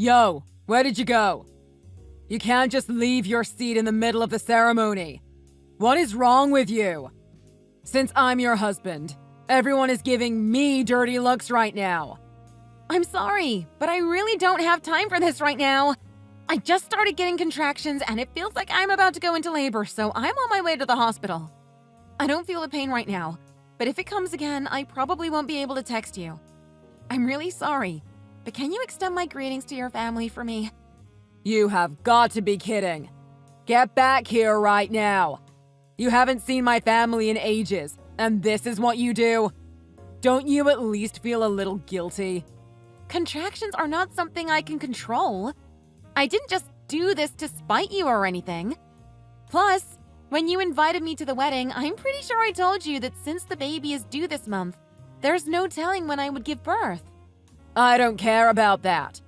Yo, where did you go? You can't just leave your seat in the middle of the ceremony. What is wrong with you? Since I'm your husband, everyone is giving me dirty looks right now. I'm sorry, but I really don't have time for this right now. I just started getting contractions and it feels like I'm about to go into labor, so I'm on my way to the hospital. I don't feel the pain right now, but if it comes again, I probably won't be able to text you. I'm really sorry, but can you extend my greetings to your family for me? You have got to be kidding. Get back here right now. You haven't seen my family in ages, and this is what you do? Don't you at least feel a little guilty? Contractions are not something I can control. I didn't just do this to spite you or anything. Plus, when you invited me to the wedding, I'm pretty sure I told you that since the baby is due this month, there's no telling when I would give birth. I don't care about that.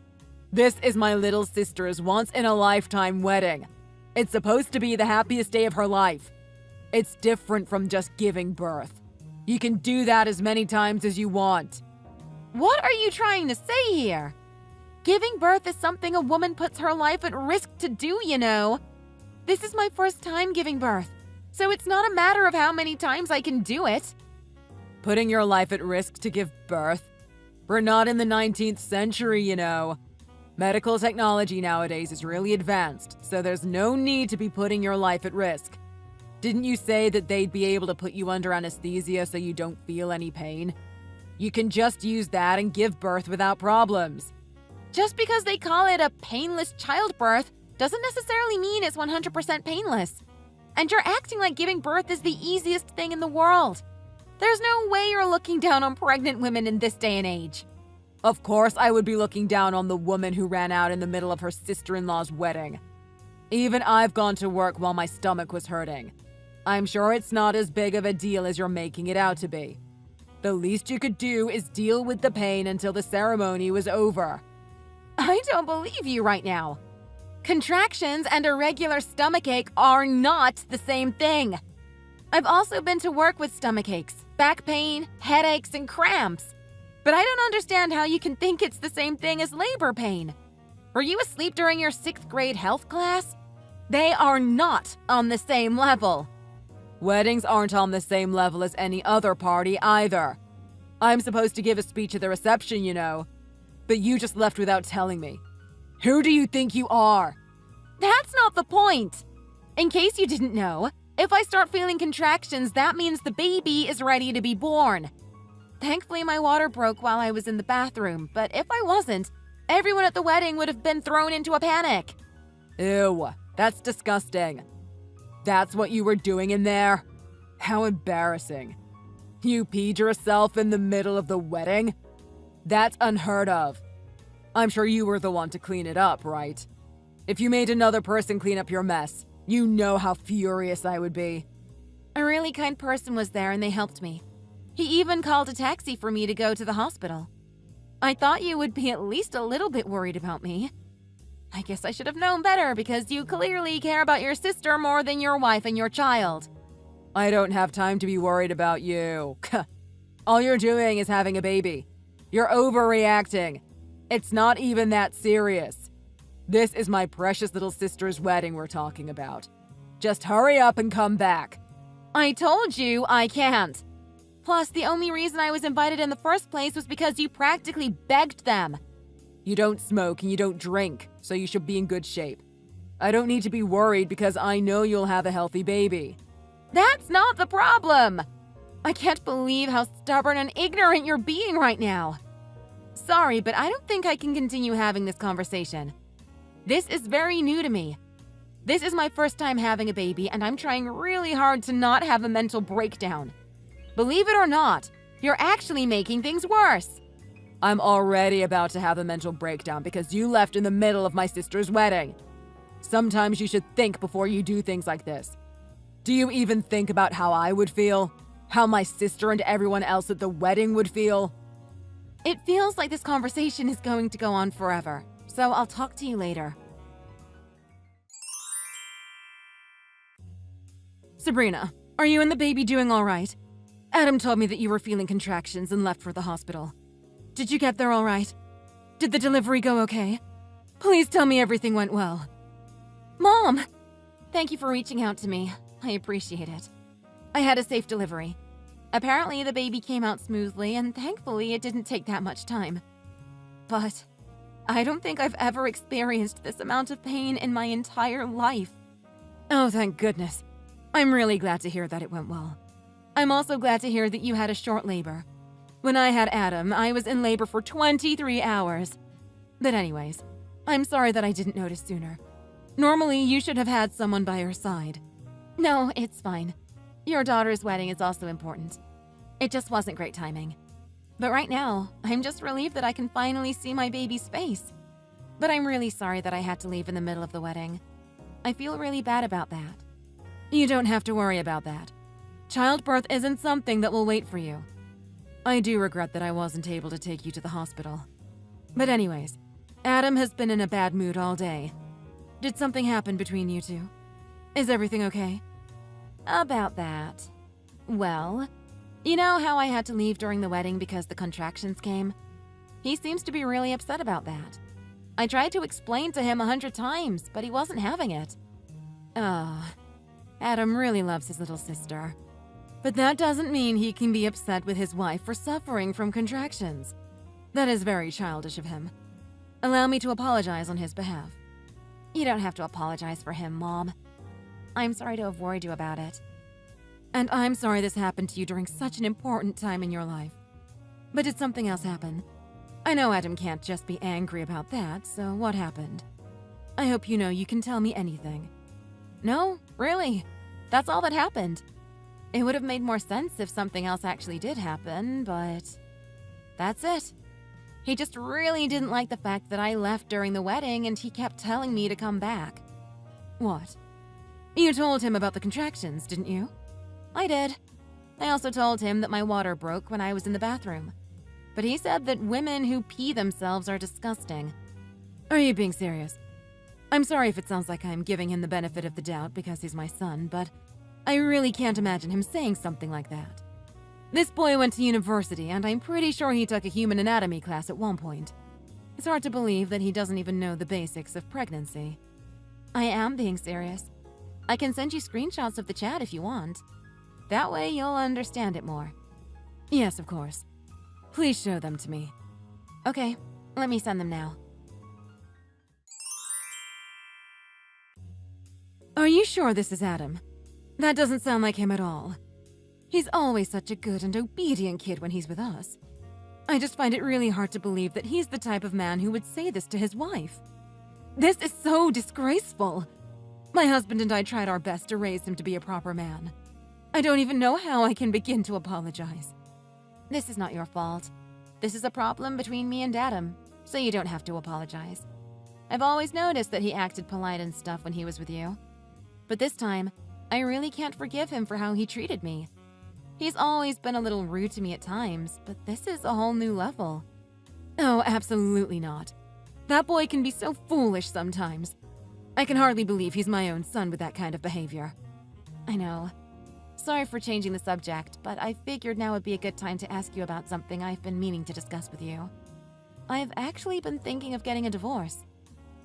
This is my little sister's once-in-a-lifetime wedding. It's supposed to be the happiest day of her life. It's different from just giving birth. You can do that as many times as you want. What are you trying to say here? Giving birth is something a woman puts her life at risk to do, you know. This is my first time giving birth, so it's not a matter of how many times I can do it. Putting your life at risk to give birth? We're not in the 19th century, you know. Medical technology nowadays is really advanced, so there's no need to be putting your life at risk. Didn't you say that they'd be able to put you under anesthesia so you don't feel any pain? You can just use that and give birth without problems. Just because they call it a painless childbirth doesn't necessarily mean it's 100% painless. And you're acting like giving birth is the easiest thing in the world. There's no way you're looking down on pregnant women in this day and age. Of course I would be looking down on the woman who ran out in the middle of her sister-in-law's wedding. Even I've gone to work while my stomach was hurting. I'm sure it's not as big of a deal as you're making it out to be. The least you could do is deal with the pain until the ceremony was over. I don't believe you right now. Contractions and a regular stomachache are not the same thing. I've also been to work with stomach aches, back pain, headaches, and cramps. But I don't understand how you can think it's the same thing as labor pain. Were you asleep during your 6th grade health class? They are not on the same level. Weddings aren't on the same level as any other party either. I'm supposed to give a speech at the reception, you know. But you just left without telling me. Who do you think you are? That's not the point. In case you didn't know, if I start feeling contractions, that means the baby is ready to be born. Thankfully, my water broke while I was in the bathroom, but if I wasn't, everyone at the wedding would have been thrown into a panic. Ew, that's disgusting. That's what you were doing in there? How embarrassing. You peed yourself in the middle of the wedding? That's unheard of. I'm sure you were the one to clean it up, right? If you made another person clean up your mess, you know how furious I would be. A really kind person was there and they helped me. He even called a taxi for me to go to the hospital. I thought you would be at least a little bit worried about me. I guess I should have known better because you clearly care about your sister more than your wife and your child. I don't have time to be worried about you. All you're doing is having a baby. You're overreacting. It's not even that serious. This is my precious little sister's wedding we're talking about. Just hurry up and come back. I told you I can't. Plus, the only reason I was invited in the first place was because you practically begged them. You don't smoke and you don't drink, so you should be in good shape. I don't need to be worried because I know you'll have a healthy baby. That's not the problem. I can't believe how stubborn and ignorant you're being right now. Sorry, but I don't think I can continue having this conversation. This is very new to me. This is my first time having a baby, and I'm trying really hard to not have a mental breakdown. Believe it or not, you're actually making things worse. I'm already about to have a mental breakdown because you left in the middle of my sister's wedding. Sometimes you should think before you do things like this. Do you even think about how I would feel? How my sister and everyone else at the wedding would feel? It feels like this conversation is going to go on forever, so I'll talk to you later. Sabrina, are you and the baby doing all right? Adam told me that you were feeling contractions and left for the hospital. Did you get there all right? Did the delivery go okay? Please tell me everything went well. Mom! Thank you for reaching out to me. I appreciate it. I had a safe delivery. Apparently, the baby came out smoothly, and thankfully, it didn't take that much time. But I don't think I've ever experienced this amount of pain in my entire life. Oh, thank goodness. I'm really glad to hear that it went well. I'm also glad to hear that you had a short labor. When I had Adam, I was in labor for 23 hours. But anyways, I'm sorry that I didn't notice sooner. Normally, you should have had someone by your side. No, it's fine. Your daughter's wedding is also important. It just wasn't great timing. But right now, I'm just relieved that I can finally see my baby's face. But I'm really sorry that I had to leave in the middle of the wedding. I feel really bad about that. You don't have to worry about that. Childbirth isn't something that will wait for you. I do regret that I wasn't able to take you to the hospital. But anyways, Adam has been in a bad mood all day. Did something happen between you two? Is everything okay? About that. Well, you know how I had to leave during the wedding because the contractions came? He seems to be really upset about that. I tried to explain to him 100 times, but he wasn't having it. Adam really loves his little sister. But that doesn't mean he can be upset with his wife for suffering from contractions. That is very childish of him. Allow me to apologize on his behalf. You don't have to apologize for him, Mom. I'm sorry to have worried you about it. And I'm sorry this happened to you during such an important time in your life. But did something else happen? I know Adam can't just be angry about that, so what happened? I hope you know you can tell me anything. No, really. That's all that happened. It would have made more sense if something else actually did happen, but that's it. He just really didn't like the fact that I left during the wedding and he kept telling me to come back. What? You told him about the contractions, didn't you? I did. I also told him that my water broke when I was in the bathroom. But he said that women who pee themselves are disgusting. Are you being serious? I'm sorry if it sounds like I'm giving him the benefit of the doubt because he's my son, but I really can't imagine him saying something like that. This boy went to university, and I'm pretty sure he took a human anatomy class at one point. It's hard to believe that he doesn't even know the basics of pregnancy. I am being serious. I can send you screenshots of the chat if you want. That way you'll understand it more. Yes, of course. Please show them to me. Okay, let me send them now. Are you sure this is Adam? That doesn't sound like him at all. He's always such a good and obedient kid when he's with us. I just find it really hard to believe that he's the type of man who would say this to his wife. This is so disgraceful. My husband and I tried our best to raise him to be a proper man. I don't even know how I can begin to apologize. This is not your fault. This is a problem between me and Adam, so you don't have to apologize. I've always noticed that he acted polite and stuff when he was with you. But this time, I really can't forgive him for how he treated me. He's always been a little rude to me at times, but this is a whole new level. Oh, absolutely not. That boy can be so foolish sometimes. I can hardly believe he's my own son with that kind of behavior. I know. Sorry for changing the subject, but I figured now would be a good time to ask you about something I've been meaning to discuss with you. I've actually been thinking of getting a divorce.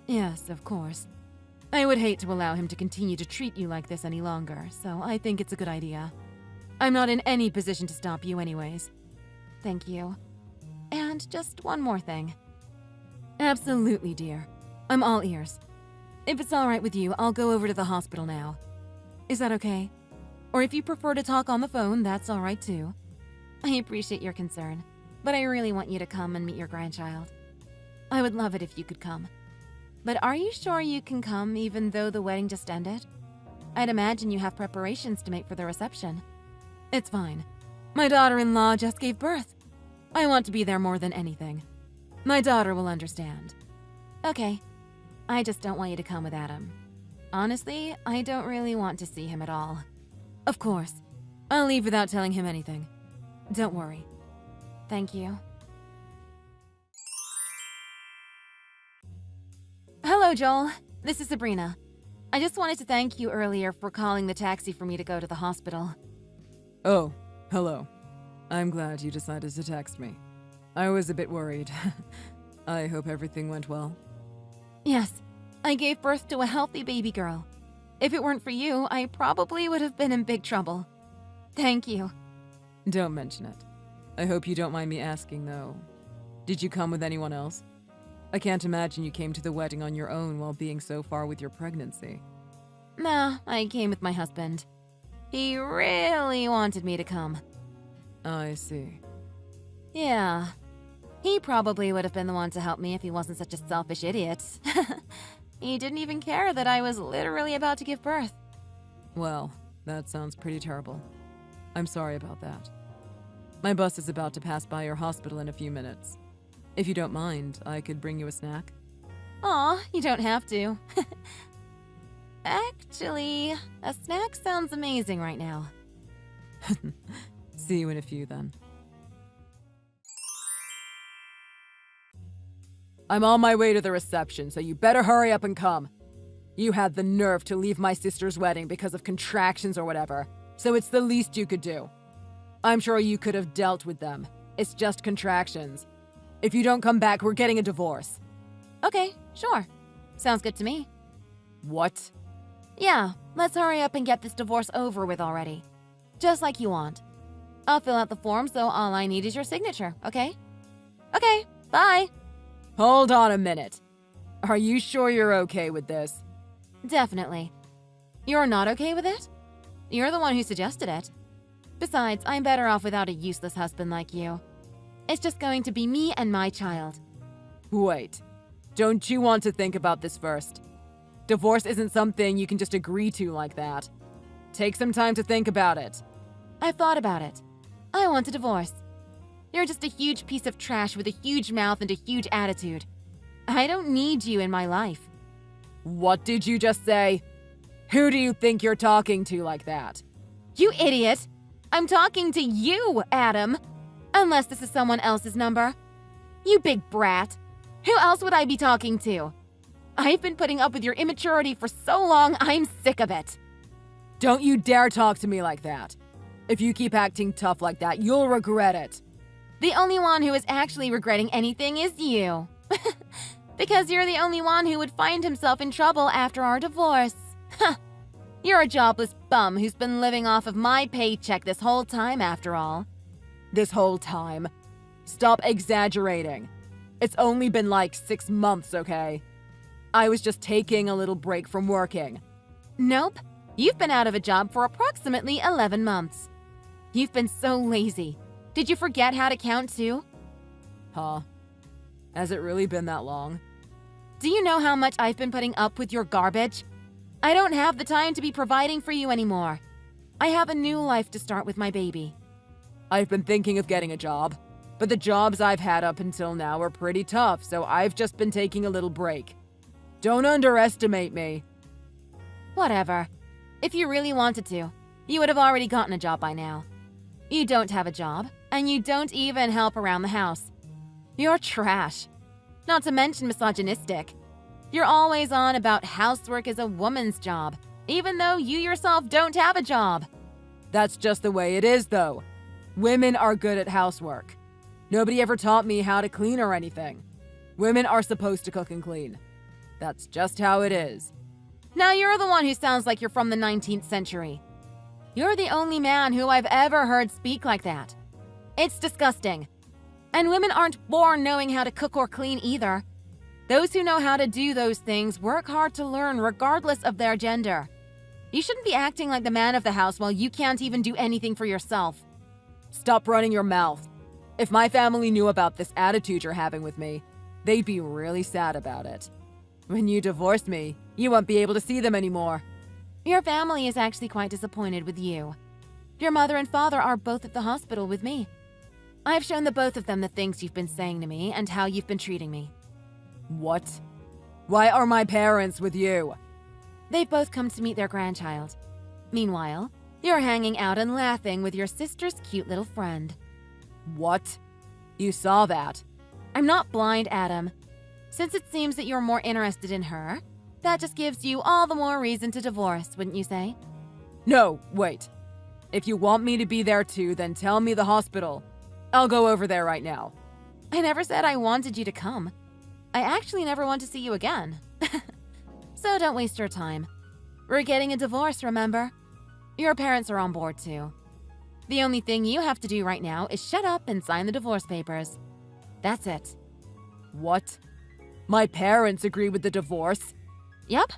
Yes, of course. I would hate to allow him to continue to treat you like this any longer, so I think it's a good idea. I'm not in any position to stop you anyways. Thank you. And just one more thing. Absolutely, dear. I'm all ears. If it's all right with you, I'll go over to the hospital now. Is that okay? Or if you prefer to talk on the phone, that's all right too. I appreciate your concern, but I really want you to come and meet your grandchild. I would love it if you could come. But are you sure you can come even though the wedding just ended? I'd imagine you have preparations to make for the reception. It's fine. My daughter-in-law just gave birth. I want to be there more than anything. My daughter will understand. Okay. I just don't want you to come with Adam. Honestly, I don't really want to see him at all. Of course. I'll leave without telling him anything. Don't worry. Thank you. Hello, Joel. This is Sabrina. I just wanted to thank you earlier for calling the taxi for me to go to the hospital. Oh, hello. I'm glad you decided to text me. I was a bit worried. I hope everything went well. Yes, I gave birth to a healthy baby girl. If it weren't for you, I probably would have been in big trouble. Thank you. Don't mention it. I hope you don't mind me asking, though. Did you come with anyone else? I can't imagine you came to the wedding on your own while being so far with your pregnancy. Nah, I came with my husband. He really wanted me to come. I see. Yeah. He probably would have been the one to help me if he wasn't such a selfish idiot. He didn't even care that I was literally about to give birth. Well, that sounds pretty terrible. I'm sorry about that. My bus is about to pass by your hospital in a few minutes. If you don't mind, I could bring you a snack. Aw, you don't have to. Actually, a snack sounds amazing right now. See you in a few, then. I'm on my way to the reception, so you better hurry up and come. You had the nerve to leave my sister's wedding because of contractions or whatever, so it's the least you could do. I'm sure you could have dealt with them. It's just contractions. If you don't come back, we're getting a divorce. Okay, sure. Sounds good to me. What? Yeah, let's hurry up and get this divorce over with already. Just like you want. I'll fill out the form, so all I need is your signature, okay? Okay, bye. Hold on a minute. Are you sure you're okay with this? Definitely. You're not okay with it? You're the one who suggested it. Besides, I'm better off without a useless husband like you. It's just going to be me and my child. Wait. Don't you want to think about this first? Divorce isn't something you can just agree to like that. Take some time to think about it. I've thought about it. I want a divorce. You're just a huge piece of trash with a huge mouth and a huge attitude. I don't need you in my life. What did you just say? Who do you think you're talking to like that? You idiot! I'm talking to you, Adam! Unless this is someone else's number. You big brat. Who else would I be talking to? I've been putting up with your immaturity for so long, I'm sick of it. Don't you dare talk to me like that. If you keep acting tough like that, you'll regret it. The only one who is actually regretting anything is you. Because you're the only one who would find himself in trouble after our divorce. You're a jobless bum who's been living off of my paycheck this whole time after all. This whole time? Stop exaggerating. It's only been like 6 months, okay? I was just taking a little break from working. Nope. You've been out of a job for approximately 11 months. You've been so lazy. Did you forget how to count too? Huh? Has it really been that long? Do you know how much I've been putting up with your garbage? I don't have the time to be providing for you anymore. I have a new life to start with my baby. I've been thinking of getting a job, but the jobs I've had up until now are pretty tough, so I've just been taking a little break. Don't underestimate me. Whatever. If you really wanted to, you would have already gotten a job by now. You don't have a job, and you don't even help around the house. You're trash. Not to mention misogynistic. You're always on about housework is a woman's job, even though you yourself don't have a job. That's just the way it is, though. Women are good at housework. Nobody ever taught me how to clean or anything. Women are supposed to cook and clean. That's just how it is. Now you're the one who sounds like you're from the 19th century. You're the only man who I've ever heard speak like that. It's disgusting. And women aren't born knowing how to cook or clean either. Those who know how to do those things work hard to learn regardless of their gender. You shouldn't be acting like the man of the house while you can't even do anything for yourself. Stop running your mouth. If my family knew about this attitude you're having with me, they'd be really sad about it. When you divorce me, you won't be able to see them anymore. Your family is actually quite disappointed with you. Your mother and father are both at the hospital with me. I've shown the both of them the things you've been saying to me and how you've been treating me. What? Why are my parents with you? They've both come to meet their grandchild. Meanwhile, you're hanging out and laughing with your sister's cute little friend. What? You saw that? I'm not blind, Adam. Since it seems that you're more interested in her, that just gives you all the more reason to divorce, wouldn't you say? No, wait. If you want me to be there too, then tell me the hospital. I'll go over there right now. I never said I wanted you to come. I actually never want to see you again. So don't waste your time. We're getting a divorce, remember? Your parents are on board too. The only thing you have to do right now is shut up and sign the divorce papers. That's it. What? My parents agree with the divorce? Yep.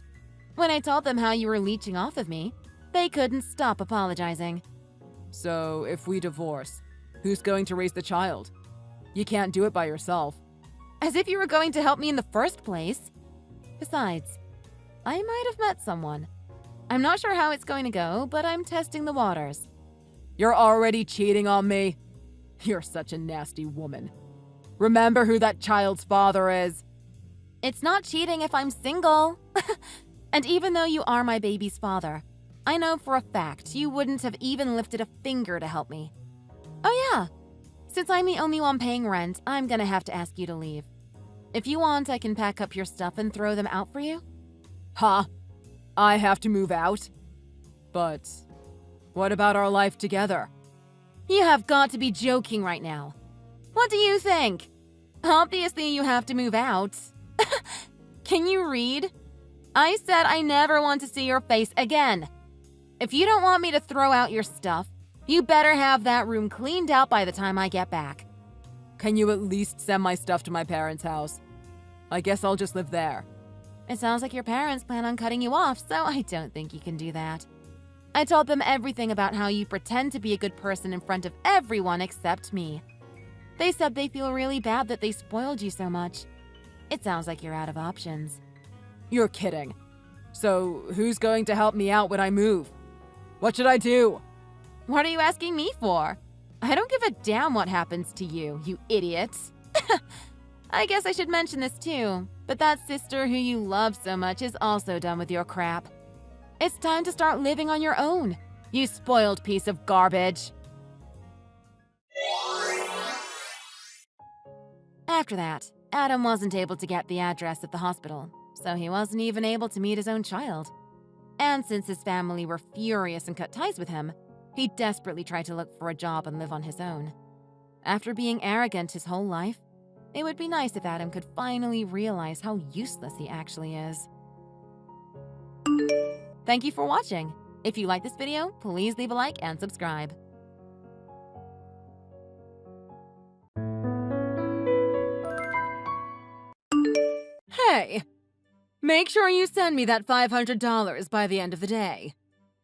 When I told them how you were leeching off of me, they couldn't stop apologizing. So, if we divorce, who's going to raise the child? You can't do it by yourself. As if you were going to help me in the first place. Besides, I might have met someone. I'm not sure how it's going to go, but I'm testing the waters. You're already cheating on me. You're such a nasty woman. Remember who that child's father is. It's not cheating if I'm single. And even though you are my baby's father, I know for a fact you wouldn't have even lifted a finger to help me. Oh yeah, since I'm the only one paying rent, I'm gonna have to ask you to leave. If you want, I can pack up your stuff and throw them out for you. Huh? I have to move out? But what about our life together? You have got to be joking right now. What do you think? Obviously, you have to move out. Can you read? I said I never want to see your face again. If you don't want me to throw out your stuff, you better have that room cleaned out by the time I get back. Can you at least send my stuff to my parents' house? I guess I'll just live there. It sounds like your parents plan on cutting you off, so I don't think you can do that. I told them everything about how you pretend to be a good person in front of everyone except me. They said they feel really bad that they spoiled you so much. It sounds like you're out of options. You're kidding. So who's going to help me out when I move? What should I do? What are you asking me for? I don't give a damn what happens to you, you idiot. I guess I should mention this too, but that sister who you love so much is also done with your crap. It's time to start living on your own, you spoiled piece of garbage. After that, Adam wasn't able to get the address of the hospital, so he wasn't even able to meet his own child. And since his family were furious and cut ties with him, he desperately tried to look for a job and live on his own. After being arrogant his whole life, it would be nice if Adam could finally realize how useless he actually is. Thank you for watching. If you like this video, please leave a like and subscribe. Hey! Make sure you send me that $500 by the end of the day.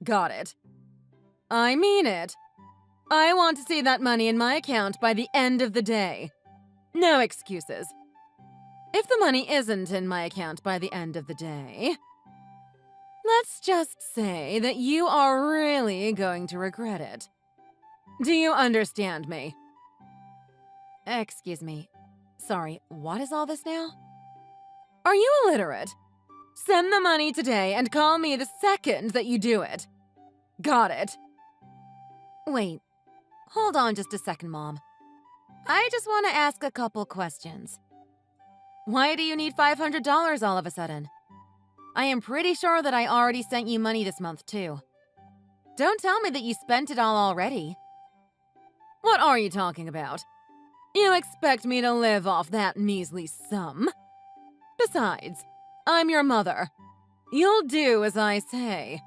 Got it. I mean it. I want to see that money in my account by the end of the day. No excuses. If the money isn't in my account by the end of the day, let's just say that you are really going to regret it. Do you understand me? Excuse me. Sorry, what is all this now? Are you illiterate? Send the money today and call me the second that you do it. Got it. Wait, hold on just a second, Mom. I just want to ask a couple questions. Why do you need $500 all of a sudden? I am pretty sure that I already sent you money this month, too. Don't tell me that you spent it all already. What are you talking about? You expect me to live off that measly sum? Besides, I'm your mother. You'll do as I say.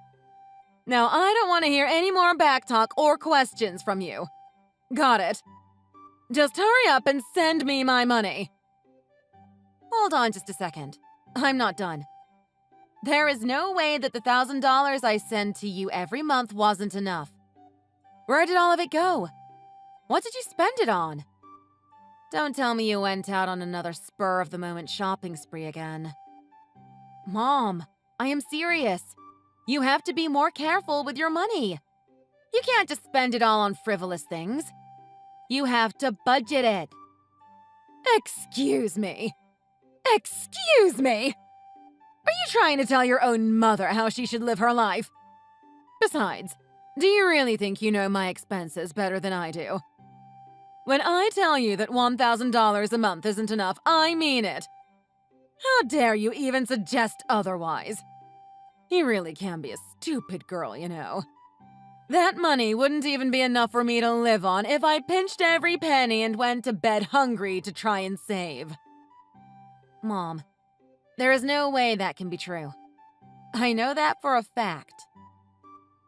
Now, I don't want to hear any more backtalk or questions from you. Got it? Just hurry up and send me my money. Hold on just a second. I'm not done. There is no way that the $1,000 I send to you every month wasn't enough. Where did all of it go? What did you spend it on? Don't tell me you went out on another spur-of-the-moment shopping spree again. Mom, I am serious. You have to be more careful with your money. You can't just spend it all on frivolous things. You have to budget it. Excuse me. Excuse me! Are you trying to tell your own mother how she should live her life? Besides, do you really think you know my expenses better than I do? When I tell you that $1,000 a month isn't enough, I mean it. How dare you even suggest otherwise? You really can be a stupid girl, you know. That money wouldn't even be enough for me to live on if I pinched every penny and went to bed hungry to try and save. Mom, There is no way that can be true. I know that for a fact.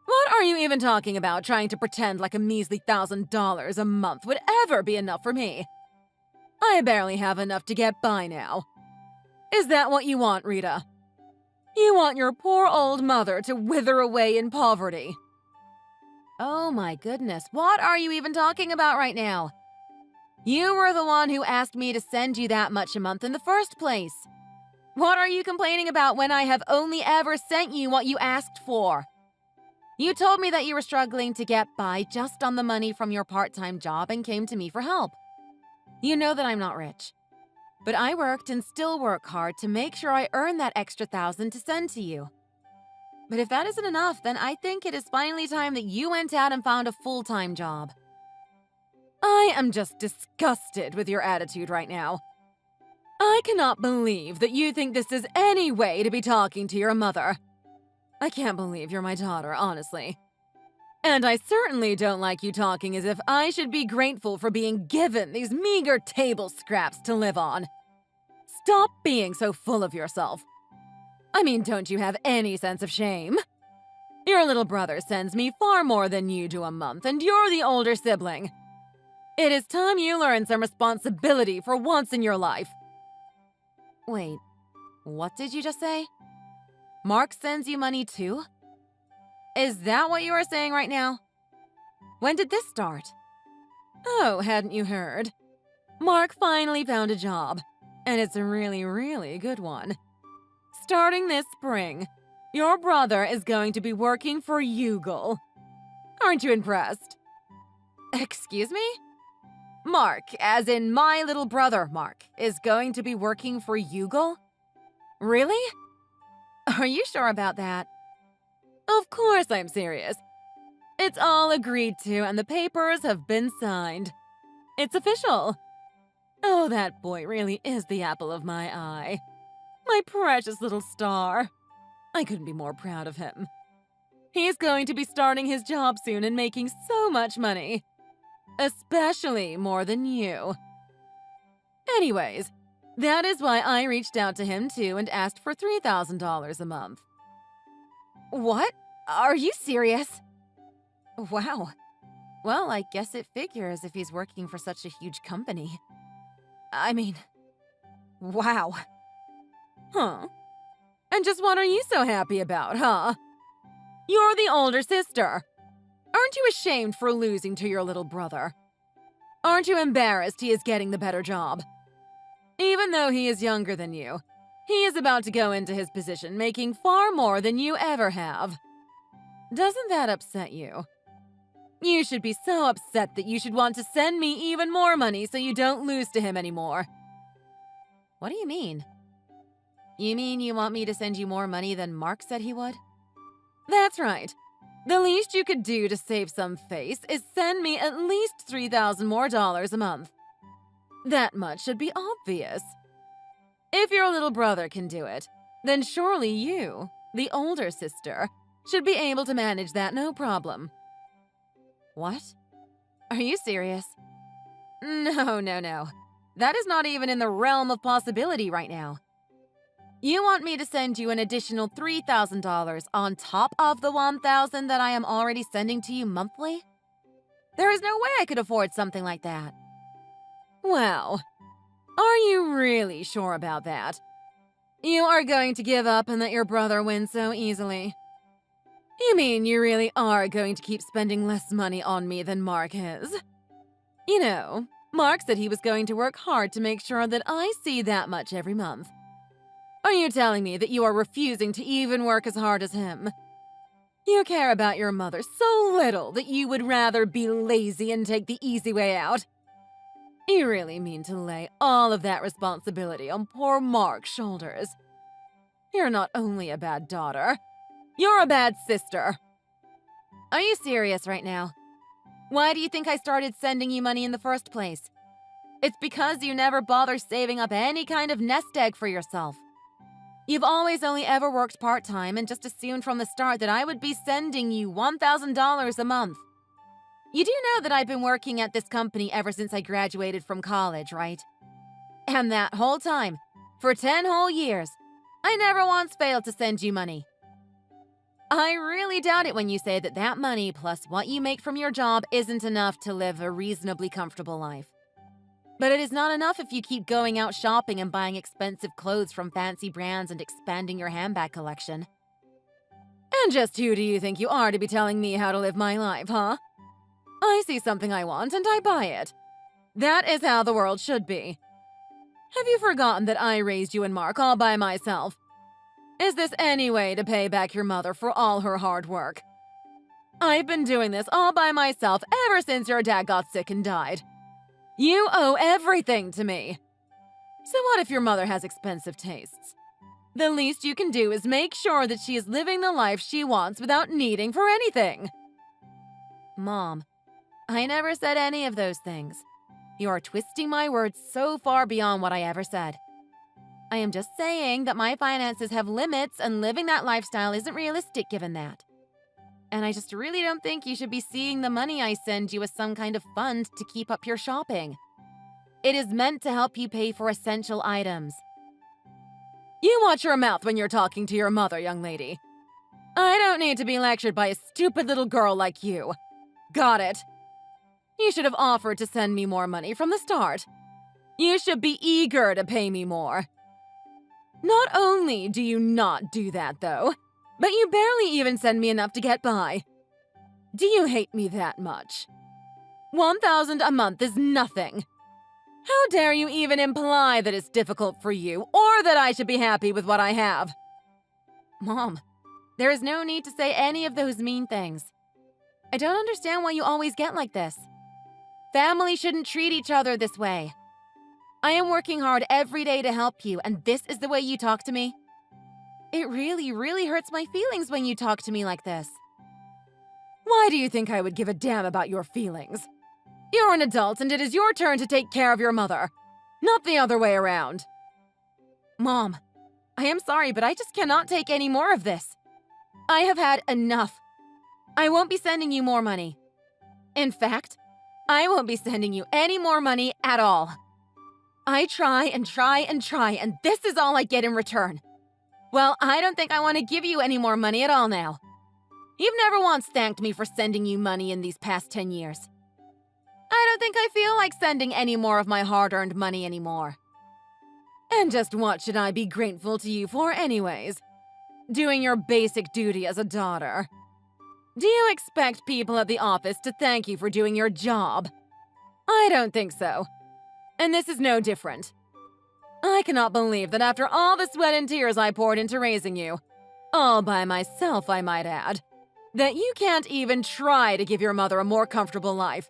What are you even talking about, trying to pretend like a measly $1,000 a month would ever be enough for me? I barely have enough to get by now. Is that what you want, Rita? You want your poor old mother to wither away in poverty? Oh my goodness, what are you even talking about right now? You were the one who asked me to send you that much a month in the first place. What are you complaining about when I have only ever sent you what you asked for? You told me that you were struggling to get by just on the money from your part-time job and came to me for help. You know that I'm not rich. But I worked and still work hard to make sure I earn that extra $1,000 to send to you. But if that isn't enough, then I think it is finally time that you went out and found a full-time job. I am just disgusted with your attitude right now. I cannot believe that you think this is any way to be talking to your mother. I can't believe you're my daughter, honestly. And I certainly don't like you talking as if I should be grateful for being given these meager table scraps to live on. Stop being so full of yourself. I mean, don't you have any sense of shame? Your little brother sends me far more than you do a month, and you're the older sibling. It is time you learn some responsibility for once in your life. Wait, what did you just say? Mark sends you money too? Is that what you are saying right now? When did this start? Oh, hadn't you heard? Mark finally found a job, and it's a really, really good one. Starting this spring, your brother is going to be working for Ugle. Aren't you impressed? Excuse me? Mark, as in my little brother Mark, is going to be working for Ugle? Really? Are you sure about that? Of course I'm serious. It's all agreed to and the papers have been signed. It's official. Oh, that boy really is the apple of my eye. My precious little star. I couldn't be more proud of him. He's going to be starting his job soon and making so much money. Especially more than you. Anyways, that is why I reached out to him too and asked for $3,000 a month. What? Are you serious? Wow. Well, I guess it figures if he's working for such a huge company. I mean, wow. Huh? And just what are you so happy about, huh? You're the older sister. Aren't you ashamed for losing to your little brother? Aren't you embarrassed he is getting the better job? Even though he is younger than you, he is about to go into his position making far more than you ever have. Doesn't that upset you? You should be so upset that you should want to send me even more money so you don't lose to him anymore. What do you mean? You mean you want me to send you more money than Mark said he would? That's right. The least you could do to save some face is send me at least $3,000 more a month. That much should be obvious. If your little brother can do it, then surely you, the older sister, should be able to manage that no problem. What? Are you serious? No. That is not even in the realm of possibility right now. You want me to send you an additional $3,000 on top of the $1,000 that I am already sending to you monthly? There is no way I could afford something like that. Well, are you really sure about that? You are going to give up and let your brother win so easily? You mean you really are going to keep spending less money on me than Mark is? You know, Mark said he was going to work hard to make sure that I see that much every month. Are you telling me that you are refusing to even work as hard as him? You care about your mother so little that you would rather be lazy and take the easy way out. You really mean to lay all of that responsibility on poor Mark's shoulders. You're not only a bad daughter, you're a bad sister. Are you serious right now? Why do you think I started sending you money in the first place? It's because you never bother saving up any kind of nest egg for yourself. You've always only ever worked part-time and just assumed from the start that I would be sending you $1,000 a month. You do know that I've been working at this company ever since I graduated from college, right? And that whole time, for 10 whole years, I never once failed to send you money. I really doubt it when you say that that money plus what you make from your job isn't enough to live a reasonably comfortable life. But it is not enough if you keep going out shopping and buying expensive clothes from fancy brands and expanding your handbag collection. And just who do you think you are to be telling me how to live my life, huh? I see something I want and I buy it. That is how the world should be. Have you forgotten that I raised you and Mark all by myself? Is this any way to pay back your mother for all her hard work? I've been doing this all by myself ever since your dad got sick and died. You owe everything to me. So what if your mother has expensive tastes? The least you can do is make sure that she is living the life she wants without needing for anything. Mom, I never said any of those things. You are twisting my words so far beyond what I ever said. I am just saying that my finances have limits and living that lifestyle isn't realistic given that. And I just really don't think you should be seeing the money I send you as some kind of fund to keep up your shopping. It is meant to help you pay for essential items. You watch your mouth when you're talking to your mother, young lady. I don't need to be lectured by a stupid little girl like you. Got it. You should have offered to send me more money from the start. You should be eager to pay me more. Not only do you not do that, though, but you barely even send me enough to get by. Do you hate me that much? $1,000 a month is nothing. How dare you even imply that it's difficult for you, or that I should be happy with what I have? Mom, there is no need to say any of those mean things. I don't understand why you always get like this. Family shouldn't treat each other this way. I am working hard every day to help you, and this is the way you talk to me? It really, really hurts my feelings when you talk to me like this. Why do you think I would give a damn about your feelings? You're an adult, and it is your turn to take care of your mother, not the other way around. Mom, I am sorry, but I just cannot take any more of this. I have had enough. I won't be sending you more money. In fact, I won't be sending you any more money at all. I try and try and try, and this is all I get in return. Well, I don't think I want to give you any more money at all now. You've never once thanked me for sending you money in these past 10 years. I don't think I feel like sending any more of my hard-earned money anymore. And just what should I be grateful to you for anyways? Doing your basic duty as a daughter. Do you expect people at the office to thank you for doing your job? I don't think so. And this is no different. I cannot believe that after all the sweat and tears I poured into raising you, all by myself I might add, that you can't even try to give your mother a more comfortable life.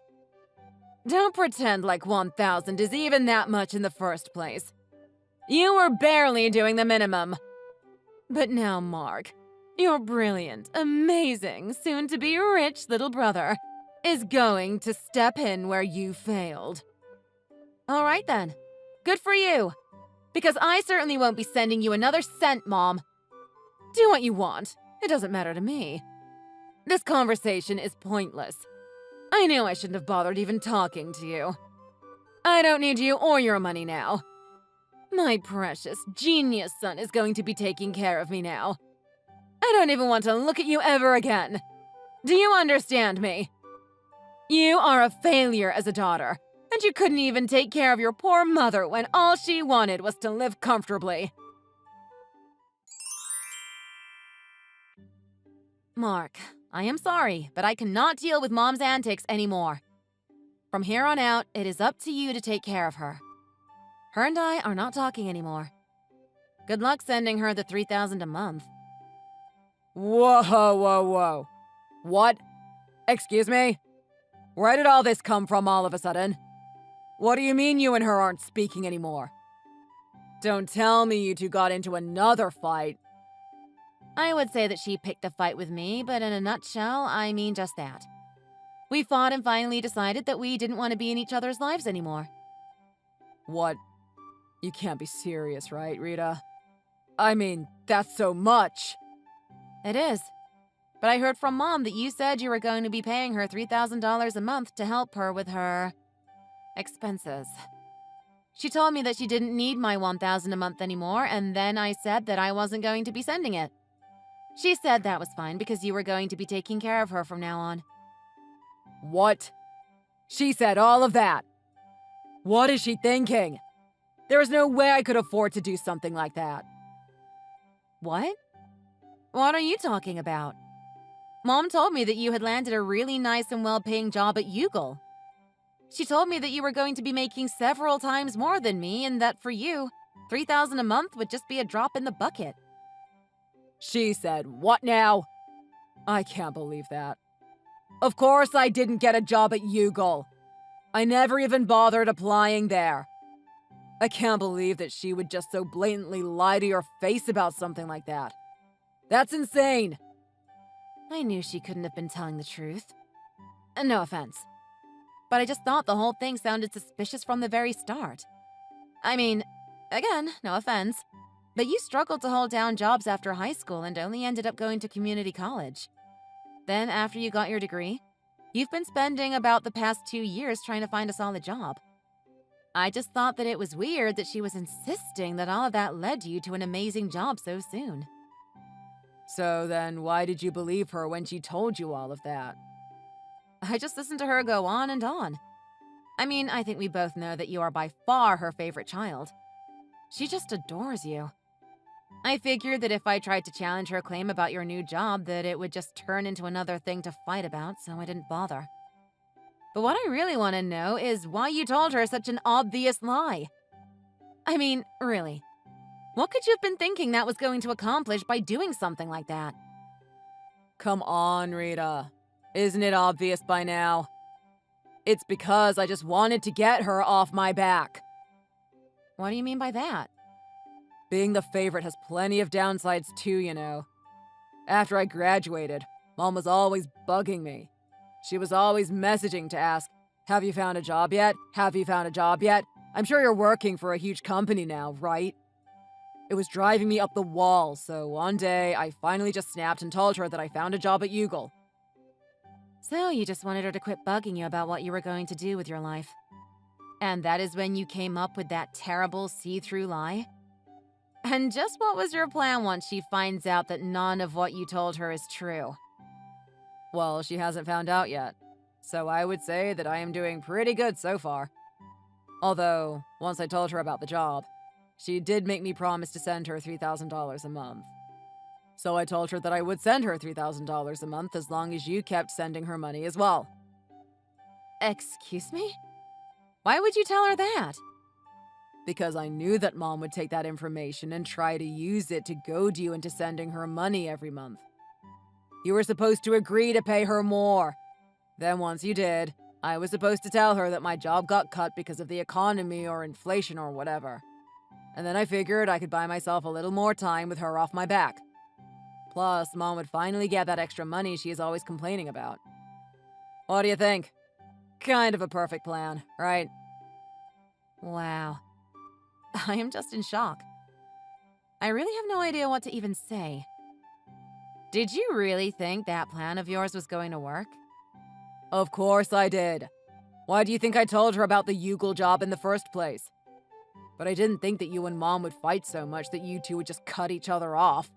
Don't pretend like 1,000 is even that much in the first place. You were barely doing the minimum. But now Mark, your brilliant, amazing, soon-to-be rich little brother, is going to step in where you failed. All right then. Good for you. Because I certainly won't be sending you another cent, Mom. Do what you want. It doesn't matter to me. This conversation is pointless. I knew I shouldn't have bothered even talking to you. I don't need you or your money now. My precious, genius son is going to be taking care of me now. I don't even want to look at you ever again. Do you understand me? You are a failure as a daughter. And you couldn't even take care of your poor mother when all she wanted was to live comfortably. Mark, I am sorry, but I cannot deal with Mom's antics anymore. From here on out, it is up to you to take care of her. Her and I are not talking anymore. Good luck sending her the $3,000 a month. Whoa. What? Excuse me? Where did all this come from all of a sudden? What do you mean you and her aren't speaking anymore? Don't tell me you two got into another fight. I would say that she picked a fight with me, but in a nutshell, I mean just that. We fought and finally decided that we didn't want to be in each other's lives anymore. What? You can't be serious, right, Rita? I mean, that's so much. It is. But I heard from Mom that you said you were going to be paying her $3,000 a month to help her with her expenses. She told me that she didn't need my $1,000 a month anymore, and then I said that I wasn't going to be sending it. She said that was fine because you were going to be taking care of her from now on. What? She said all of that? What is she thinking? There is no way I could afford to do something like that. What? What are you talking about? Mom told me that you had landed a really nice and well-paying job at Ugle. She told me that you were going to be making several times more than me and that for you, $3,000 a month would just be a drop in the bucket. She said, what now? I can't believe that. Of course I didn't get a job at Ugle. I never even bothered applying there. I can't believe that she would just so blatantly lie to your face about something like that. That's insane. I knew she couldn't have been telling the truth. No offense. But I just thought the whole thing sounded suspicious from the very start. I mean, again, no offense, but you struggled to hold down jobs after high school and only ended up going to community college. Then, after you got your degree, you've been spending about the past 2 years trying to find a solid job. I just thought that it was weird that she was insisting that all of that led you to an amazing job so soon. So then why did you believe her when she told you all of that? I just listened to her go on and on. I mean, I think we both know that you are by far her favorite child. She just adores you. I figured that if I tried to challenge her claim about your new job, that it would just turn into another thing to fight about, so I didn't bother. But what I really want to know is why you told her such an obvious lie. I mean, really, what could you have been thinking that was going to accomplish by doing something like that? Come on, Rita. Isn't it obvious by now? It's because I just wanted to get her off my back. What do you mean by that? Being the favorite has plenty of downsides too, you know. After I graduated, Mom was always bugging me. She was always messaging to ask, have you found a job yet? Have you found a job yet? I'm sure you're working for a huge company now, right? It was driving me up the wall, so one day I finally just snapped and told her that I found a job at Ugle. So you just wanted her to quit bugging you about what you were going to do with your life. And that is when you came up with that terrible see-through lie? And just what was your plan once she finds out that none of what you told her is true? Well, she hasn't found out yet, so I would say that I am doing pretty good so far. Although, once I told her about the job, she did make me promise to send her $3,000 a month. So I told her that I would send her $3,000 a month as long as you kept sending her money as well. Excuse me? Why would you tell her that? Because I knew that Mom would take that information and try to use it to goad you into sending her money every month. You were supposed to agree to pay her more. Then once you did, I was supposed to tell her that my job got cut because of the economy or inflation or whatever. And then I figured I could buy myself a little more time with her off my back. Plus, Mom would finally get that extra money she is always complaining about. What do you think? Kind of a perfect plan, right? Wow. I am just in shock. I really have no idea what to even say. Did you really think that plan of yours was going to work? Of course I did. Why do you think I told her about the Ugle job in the first place? But I didn't think that you and Mom would fight so much that you two would just cut each other off.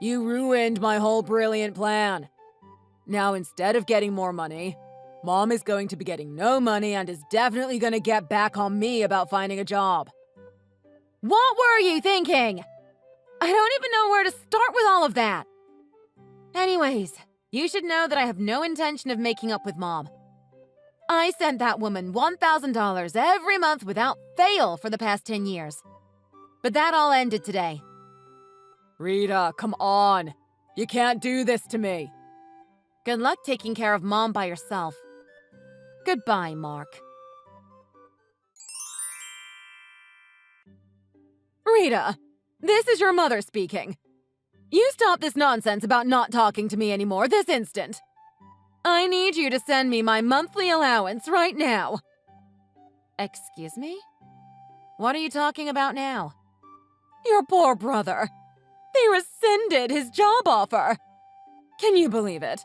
You ruined my whole brilliant plan. Now, instead of getting more money, Mom is going to be getting no money and is definitely going to get back on me about finding a job. What were you thinking? I don't even know where to start with all of that. Anyways, you should know that I have no intention of making up with Mom. I sent that woman $1,000 every month without fail for the past 10 years. But that all ended today. Rita, come on. You can't do this to me. Good luck taking care of Mom by yourself. Goodbye, Mark. Rita, this is your mother speaking. You stop this nonsense about not talking to me anymore this instant. I need you to send me my monthly allowance right now. Excuse me? What are you talking about now? Your poor brother. They rescinded his job offer. Can you believe it?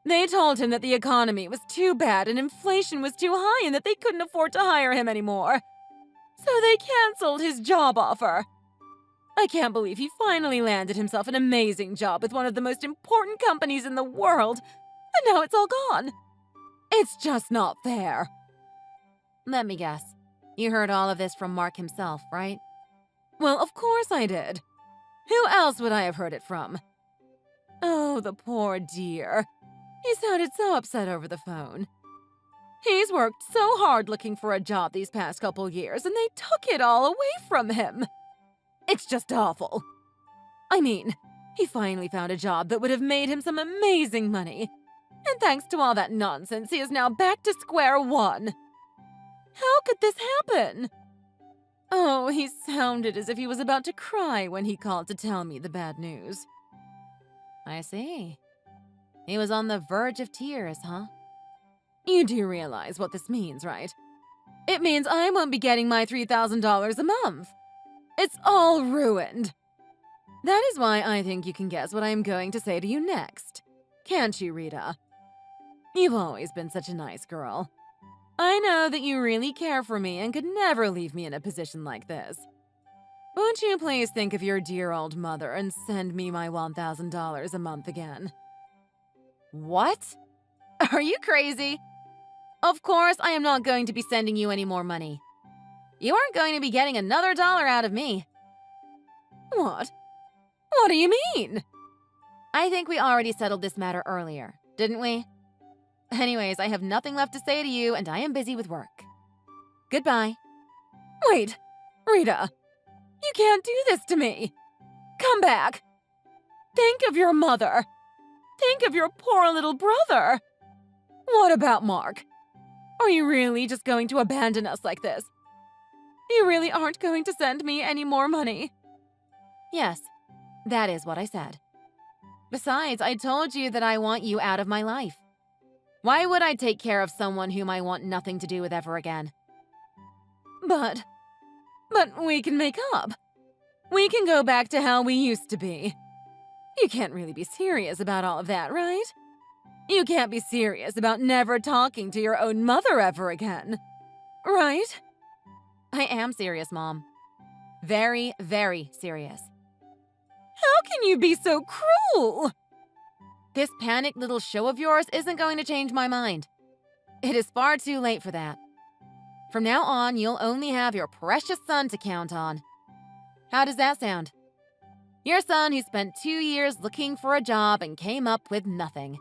They told him that the economy was too bad and inflation was too high and that they couldn't afford to hire him anymore. So they canceled his job offer. I can't believe he finally landed himself an amazing job with one of the most important companies in the world, and now it's all gone. It's just not fair. Let me guess. You heard all of this from Mark himself, right? Well, of course I did. Who else would I have heard it from? Oh, the poor dear. He sounded so upset over the phone. He's worked so hard looking for a job these past couple years, and they took it all away from him. It's just awful. I mean, he finally found a job that would have made him some amazing money. And thanks to all that nonsense, he is now back to square one. How could this happen? Oh, he sounded as if he was about to cry when he called to tell me the bad news. I see. He was on the verge of tears, huh? You do realize what this means, right? It means I won't be getting my $3,000 a month. It's all ruined. That is why I think you can guess what I am going to say to you next. Can't you, Rita? You've always been such a nice girl. I know that you really care for me and could never leave me in a position like this. Won't you please think of your dear old mother and send me my $1,000 a month again? What? Are you crazy? Of course I am not going to be sending you any more money. You aren't going to be getting another dollar out of me. What? What do you mean? I think we already settled this matter earlier, didn't we? Anyways, I have nothing left to say to you, and I am busy with work. Goodbye. Wait, Rita. You can't do this to me. Come back. Think of your mother. Think of your poor little brother. What about Mark? Are you really just going to abandon us like this? You really aren't going to send me any more money? Yes, that is what I said. Besides, I told you that I want you out of my life. Why would I take care of someone whom I want nothing to do with ever again? But we can make up. We can go back to how we used to be. You can't really be serious about all of that, right? You can't be serious about never talking to your own mother ever again, right? I am serious, Mom. Very, very serious. How can you be so cruel? This panicked little show of yours isn't going to change my mind. It is far too late for that. From now on, you'll only have your precious son to count on. How does that sound? Your son who spent 2 years looking for a job and came up with nothing.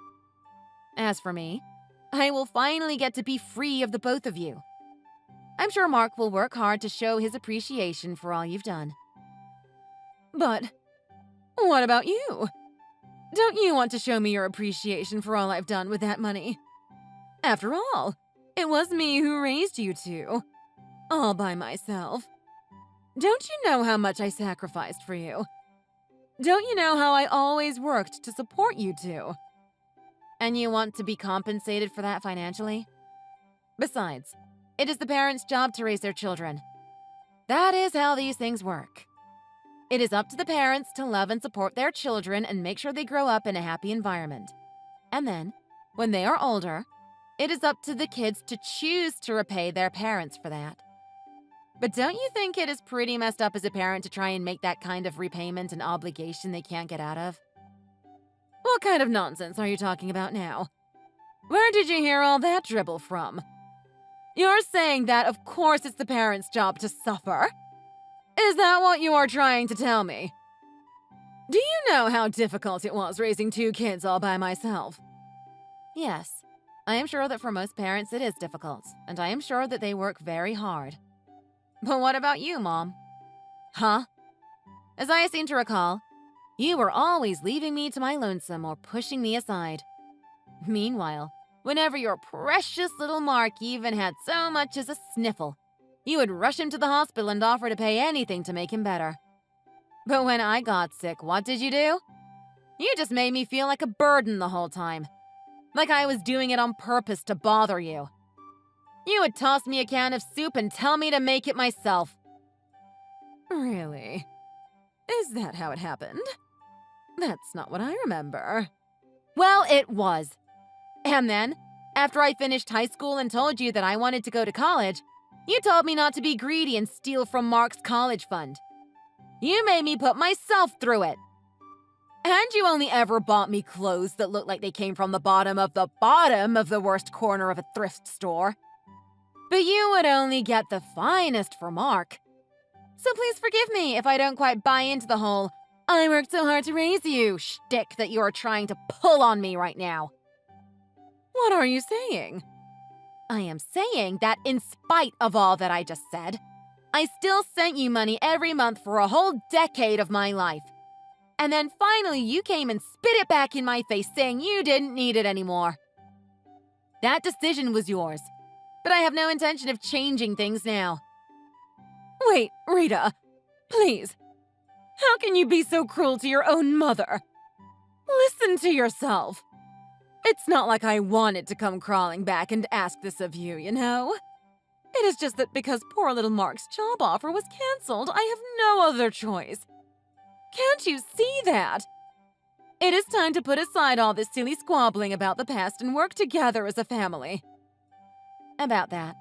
As for me, I will finally get to be free of the both of you. I'm sure Mark will work hard to show his appreciation for all you've done. But what about you? Don't you want to show me your appreciation for all I've done with that money? After all, it was me who raised you two, all by myself. Don't you know how much I sacrificed for you? Don't you know how I always worked to support you two? And you want to be compensated for that financially? Besides, it is the parents' job to raise their children. That is how these things work. It is up to the parents to love and support their children and make sure they grow up in a happy environment. And then, when they are older, it is up to the kids to choose to repay their parents for that. But don't you think it is pretty messed up as a parent to try and make that kind of repayment an obligation they can't get out of? What kind of nonsense are you talking about now? Where did you hear all that dribble from? You're saying that, of course, it's the parents' job to suffer? Is that what you are trying to tell me? Do you know how difficult it was raising 2 kids all by myself? Yes, I am sure that for most parents it is difficult, and I am sure that they work very hard. But what about you, Mom? Huh? As I seem to recall, you were always leaving me to my lonesome or pushing me aside. Meanwhile, whenever your precious little Mark even had so much as a sniffle, you would rush him to the hospital and offer to pay anything to make him better. But when I got sick, what did you do? You just made me feel like a burden the whole time. Like I was doing it on purpose to bother you. You would toss me a can of soup and tell me to make it myself. Really? Is that how it happened? That's not what I remember. Well, it was. And then, after I finished high school and told you that I wanted to go to college, You told me not to be greedy and steal from Mark's college fund. You made me put myself through it. And you only ever bought me clothes that looked like they came from the bottom of the worst corner of a thrift store. But you would only get the finest for Mark. So please forgive me if I don't quite buy into the whole "I worked so hard to raise you" shtick that you are trying to pull on me right now. What are you saying? I am saying that in spite of all that I just said, I still sent you money every month for a whole decade of my life. And then finally you came and spit it back in my face saying you didn't need it anymore. That decision was yours, but I have no intention of changing things now. Wait, Rita, please. How can you be so cruel to your own mother? Listen to yourself. It's not like I wanted to come crawling back and ask this of you, you know? It is just that because poor little Mark's job offer was cancelled, I have no other choice. Can't you see that? It is time to put aside all this silly squabbling about the past and work together as a family. About that,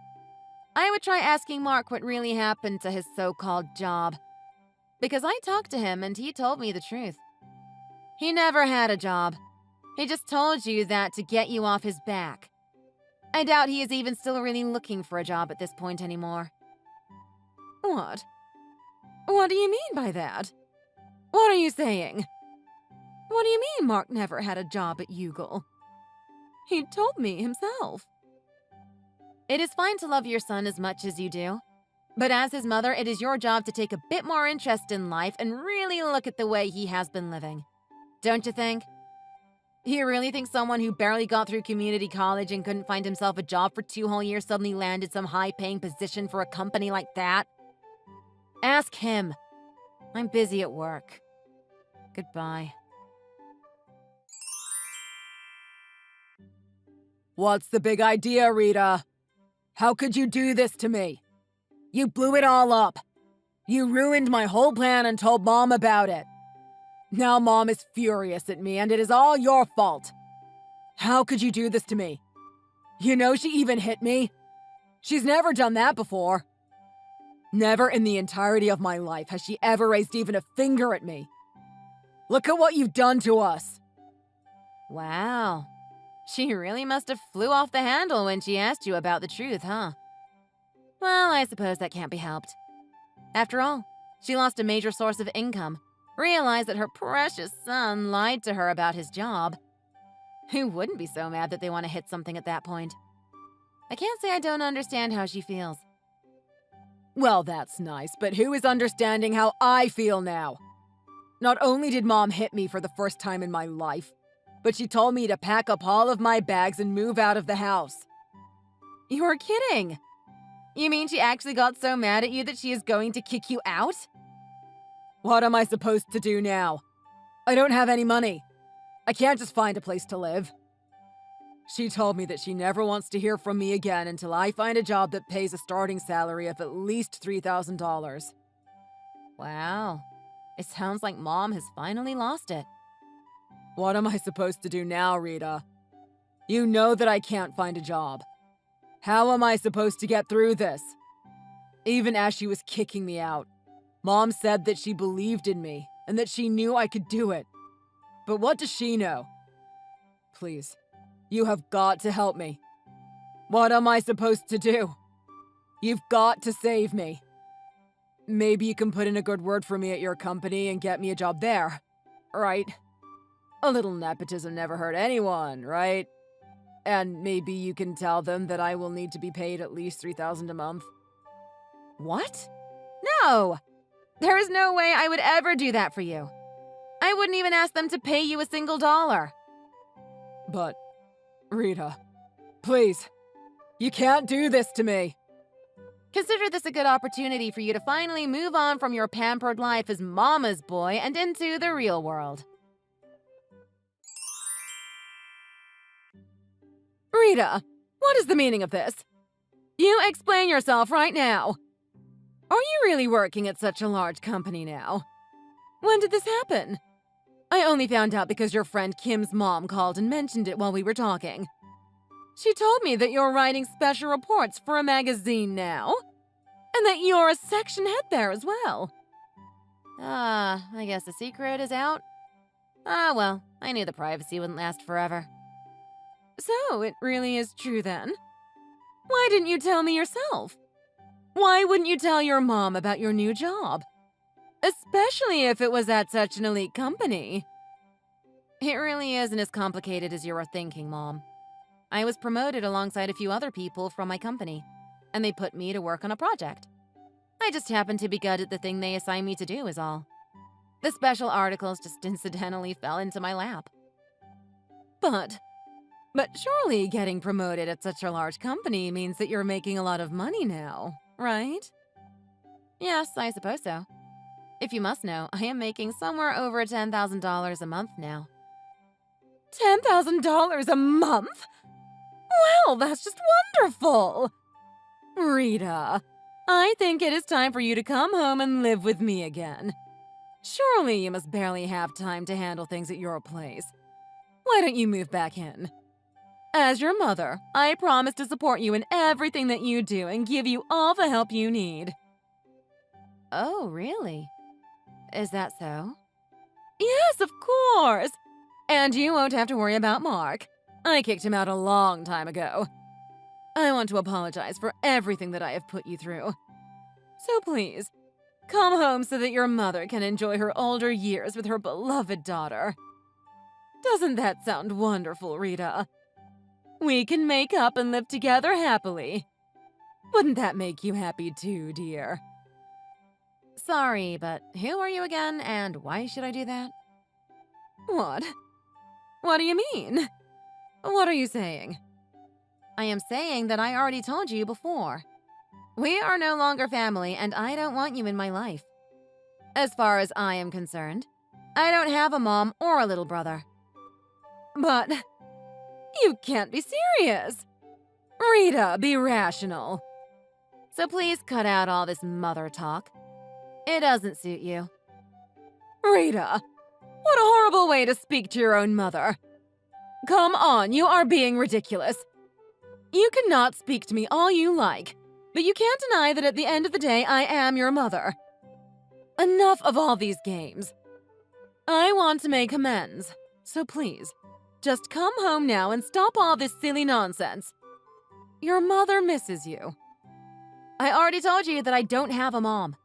I would try asking Mark what really happened to his so-called job. Because I talked to him and he told me the truth. He never had a job. He just told you that to get you off his back. I doubt he is even still really looking for a job at this point anymore. What? What do you mean by that? What are you saying? What do you mean Mark never had a job at Ugle? He told me himself. It is fine to love your son as much as you do. But as his mother, it is your job to take a bit more interest in life and really look at the way he has been living. Don't you think? You really think someone who barely got through community college and couldn't find himself a job for 2 whole years suddenly landed some high-paying position for a company like that? Ask him. I'm busy at work. Goodbye. What's the big idea, Rita? How could you do this to me? You blew it all up. You ruined my whole plan and told Mom about it. Now Mom is furious at me and it is all your fault. How could you do this to me? You know she even hit me. She's never done that before. Never in the entirety of my life has she ever raised even a finger at me. Look at what you've done to us. Wow. She really must have flew off the handle when she asked you about the truth, huh? Well, I suppose that can't be helped. After all, she lost a major source of income, realized that her precious son lied to her about his job. Who wouldn't be so mad that they want to hit something at that point? I can't say I don't understand how she feels. Well, that's nice, but who is understanding how I feel now? Not only did Mom hit me for the first time in my life, but she told me to pack up all of my bags and move out of the house. You're kidding! You mean she actually got so mad at you that she is going to kick you out? What am I supposed to do now? I don't have any money. I can't just find a place to live. She told me that she never wants to hear from me again until I find a job that pays a starting salary of at least $3,000. Wow. It sounds like Mom has finally lost it. What am I supposed to do now, Rita? You know that I can't find a job. How am I supposed to get through this? Even as she was kicking me out, Mom said that she believed in me and that she knew I could do it. But what does she know? Please, you have got to help me. What am I supposed to do? You've got to save me. Maybe you can put in a good word for me at your company and get me a job there, right? A little nepotism never hurt anyone, right? And maybe you can tell them that I will need to be paid at least $3,000 a month. What? No! There is no way I would ever do that for you. I wouldn't even ask them to pay you a single dollar. But, Rita, please, you can't do this to me. Consider this a good opportunity for you to finally move on from your pampered life as Mama's boy and into the real world. Rita, what is the meaning of this? You explain yourself right now. Are you really working at such a large company now? When did this happen? I only found out because your friend Kim's mom called and mentioned it while we were talking. She told me that you're writing special reports for a magazine now, and that you're a section head there as well. I guess the secret is out. Ah, well, I knew the privacy wouldn't last forever. So, it really is true then? Why didn't you tell me yourself? Why wouldn't you tell your mom about your new job? Especially if it was at such an elite company. It really isn't as complicated as you were thinking, Mom. I was promoted alongside a few other people from my company, and they put me to work on a project. I just happened to be good at the thing they assigned me to do is all. The special articles just incidentally fell into my lap. But surely getting promoted at such a large company means that you're making a lot of money now, right? Yes, I suppose so. If you must know, I am making somewhere over $10,000 a month now. $10,000 a month? Well, that's just wonderful! Rita, I think it is time for you to come home and live with me again. Surely you must barely have time to handle things at your place. Why don't you move back in? As your mother, I promise to support you in everything that you do and give you all the help you need. Oh, really? Is that so? Yes, of course! And you won't have to worry about Mark. I kicked him out a long time ago. I want to apologize for everything that I have put you through. So please, come home so that your mother can enjoy her older years with her beloved daughter. Doesn't that sound wonderful, Rita? We can make up and live together happily. Wouldn't that make you happy too, dear? Sorry, but who are you again, and why should I do that? What? What do you mean? What are you saying? I am saying that I already told you before. We are no longer family, and I don't want you in my life. As far as I am concerned, I don't have a mom or a little brother. But you can't be serious. Rita, be rational. So please cut out all this mother talk. It doesn't suit you. Rita, what a horrible way to speak to your own mother. Come on, you are being ridiculous. You cannot speak to me all you like, but you can't deny that at the end of the day, I am your mother. Enough of all these games. I want to make amends, so please, just come home now and stop all this silly nonsense. Your mother misses you. I already told you that I don't have a mom.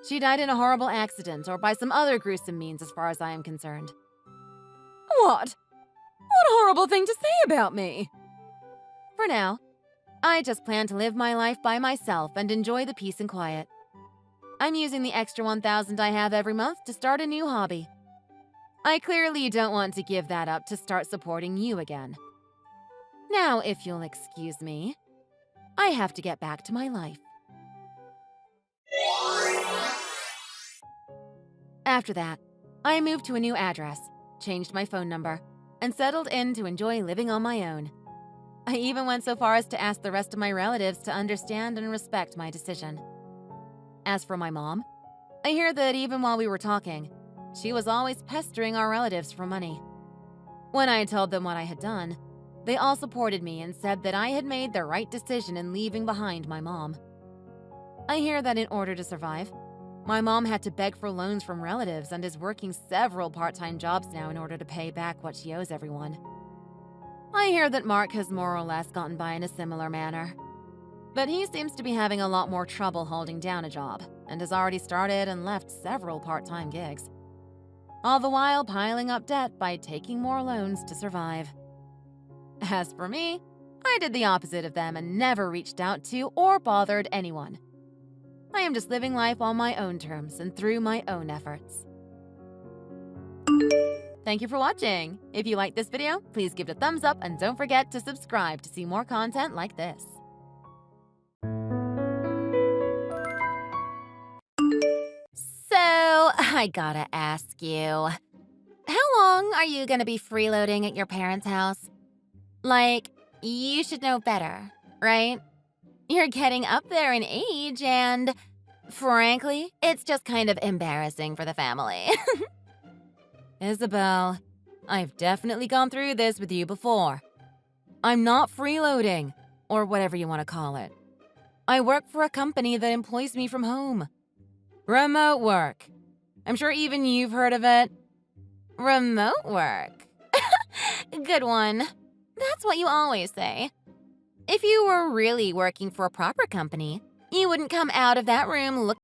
She died in a horrible accident or by some other gruesome means as far as I am concerned. What? What a horrible thing to say about me! For now, I just plan to live my life by myself and enjoy the peace and quiet. I'm using the extra $1,000 I have every month to start a new hobby. I clearly don't want to give that up to start supporting you again. Now, if you'll excuse me, I have to get back to my life. After that, I moved to a new address, changed my phone number, and settled in to enjoy living on my own. I even went so far as to ask the rest of my relatives to understand and respect my decision. As for my mom, I hear that even while we were talking, she was always pestering our relatives for money. When I told them what I had done, they all supported me and said that I had made the right decision in leaving behind my mom. I hear that in order to survive, my mom had to beg for loans from relatives and is working several part-time jobs now in order to pay back what she owes everyone. I hear that Mark has more or less gotten by in a similar manner. But he seems to be having a lot more trouble holding down a job and has already started and left several part-time gigs. All the while piling up debt by taking more loans to survive. As for me, I did the opposite of them and never reached out to or bothered anyone. I am just living life on my own terms and through my own efforts. Thank you for watching. If you liked this video, please give it a thumbs up and don't forget to subscribe to see more content like this. So, I gotta ask you, how long are you gonna be freeloading at your parents' house? Like, you should know better, right? You're getting up there in age and, frankly, it's just kind of embarrassing for the family. Isabel, I've definitely gone through this with you before. I'm not freeloading, or whatever you want to call it. I work for a company that employs me from home. Remote work. I'm sure even you've heard of it. Remote work? Good one. That's what you always say. If you were really working for a proper company, you wouldn't come out of that room looking.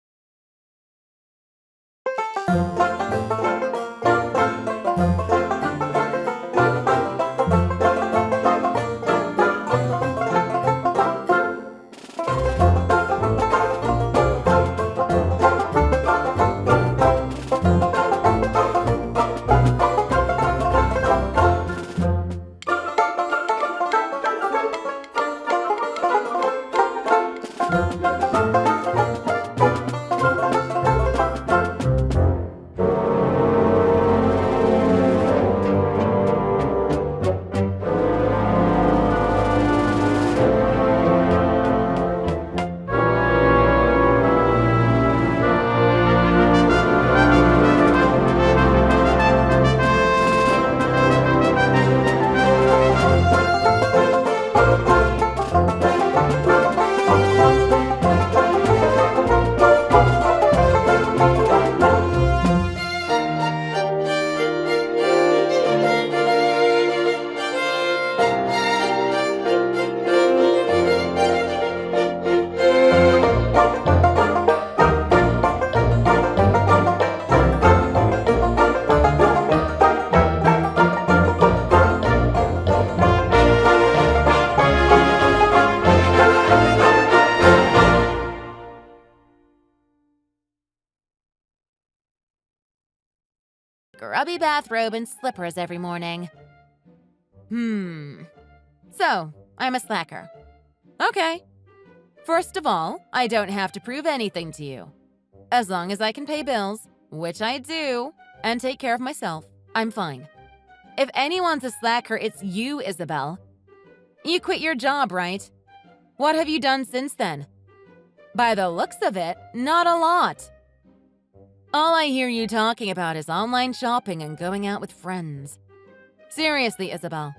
Grubby bathrobe and slippers every morning. So, I'm a slacker. Okay. First of all, I don't have to prove anything to you. As long as I can pay bills, which I do, and take care of myself, I'm fine. If anyone's a slacker, it's you, Isabel. You quit your job, right? What have you done since then? By the looks of it, not a lot. All I hear you talking about is online shopping and going out with friends. Seriously, Isabel,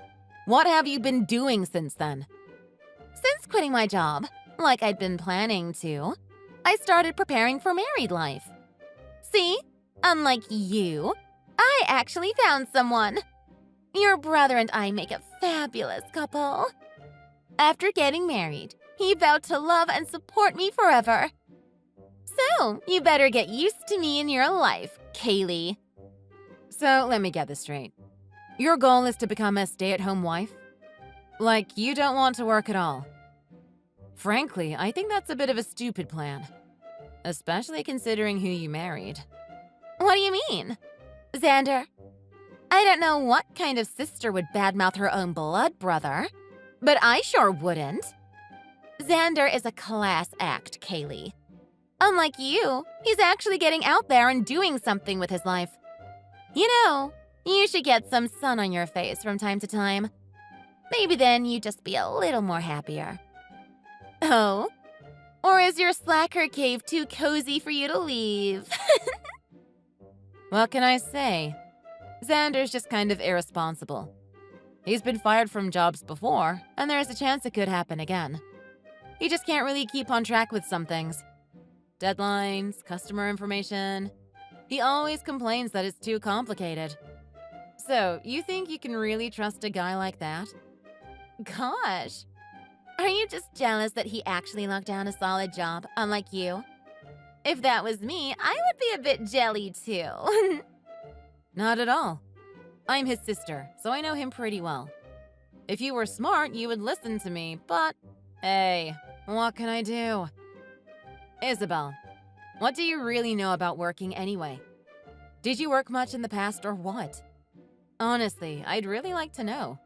what have you been doing since then? Since quitting my job, like I'd been planning to, I started preparing for married life. See, unlike you, I actually found someone. Your brother and I make a fabulous couple. After getting married, he vowed to love and support me forever. So, you better get used to me in your life, Kaylee. So, let me get this straight. Your goal is to become a stay-at-home wife? Like, you don't want to work at all? Frankly, I think that's a bit of a stupid plan. Especially considering who you married. What do you mean? Xander? I don't know what kind of sister would badmouth her own blood brother, but I sure wouldn't. Xander is a class act, Kaylee. Unlike you, he's actually getting out there and doing something with his life. You know, you should get some sun on your face from time to time. Maybe then you'd just be a little more happier. Oh? Or is your slacker cave too cozy for you to leave? What can I say? Xander's just kind of irresponsible. He's been fired from jobs before, and there's a chance it could happen again. He just can't really keep on track with some things. Deadlines, customer information. He always complains that it's too complicated. So, you think you can really trust a guy like that? Gosh. Are you just jealous that he actually locked down a solid job, unlike you? If that was me, I would be a bit jelly too. Not at all. I'm his sister, so I know him pretty well. If you were smart, you would listen to me, but hey, what can I do? Isabel, what do you really know about working anyway? Did you work much in the past or what? Honestly, I'd really like to know.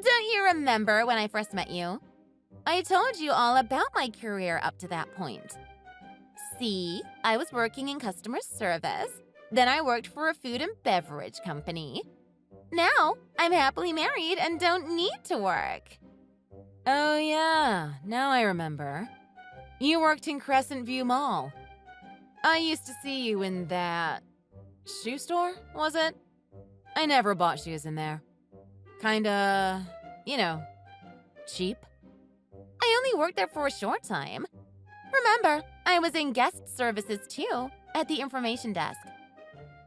Don't you remember when I first met you? I told you all about my career up to that point. See, I was working in customer service. Then I worked for a food and beverage company. Now, I'm happily married and don't need to work. Oh yeah, now I remember. You worked in Crescent View Mall. I used to see you in that shoe store, was it? I never bought shoes in there. Kinda, cheap. I only worked there for a short time. Remember, I was in guest services too, at the information desk.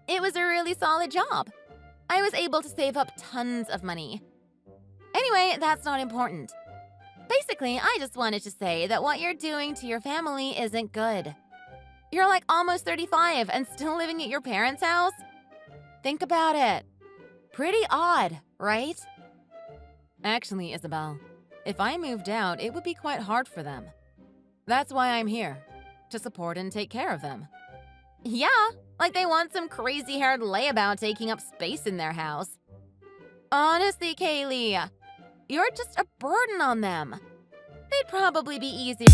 It was a really solid job. I was able to save up tons of money. Anyway, that's not important. Basically, I just wanted to say that what you're doing to your family isn't good. You're like almost 35 and still living at your parents' house? Think about it. Pretty odd, right? Actually, Isabel, if I moved out, it would be quite hard for them. That's why I'm here, to support and take care of them. Yeah, like they want some crazy-haired layabout taking up space in their house. Honestly, Kaylee, you're just a burden on them. They'd probably be easier.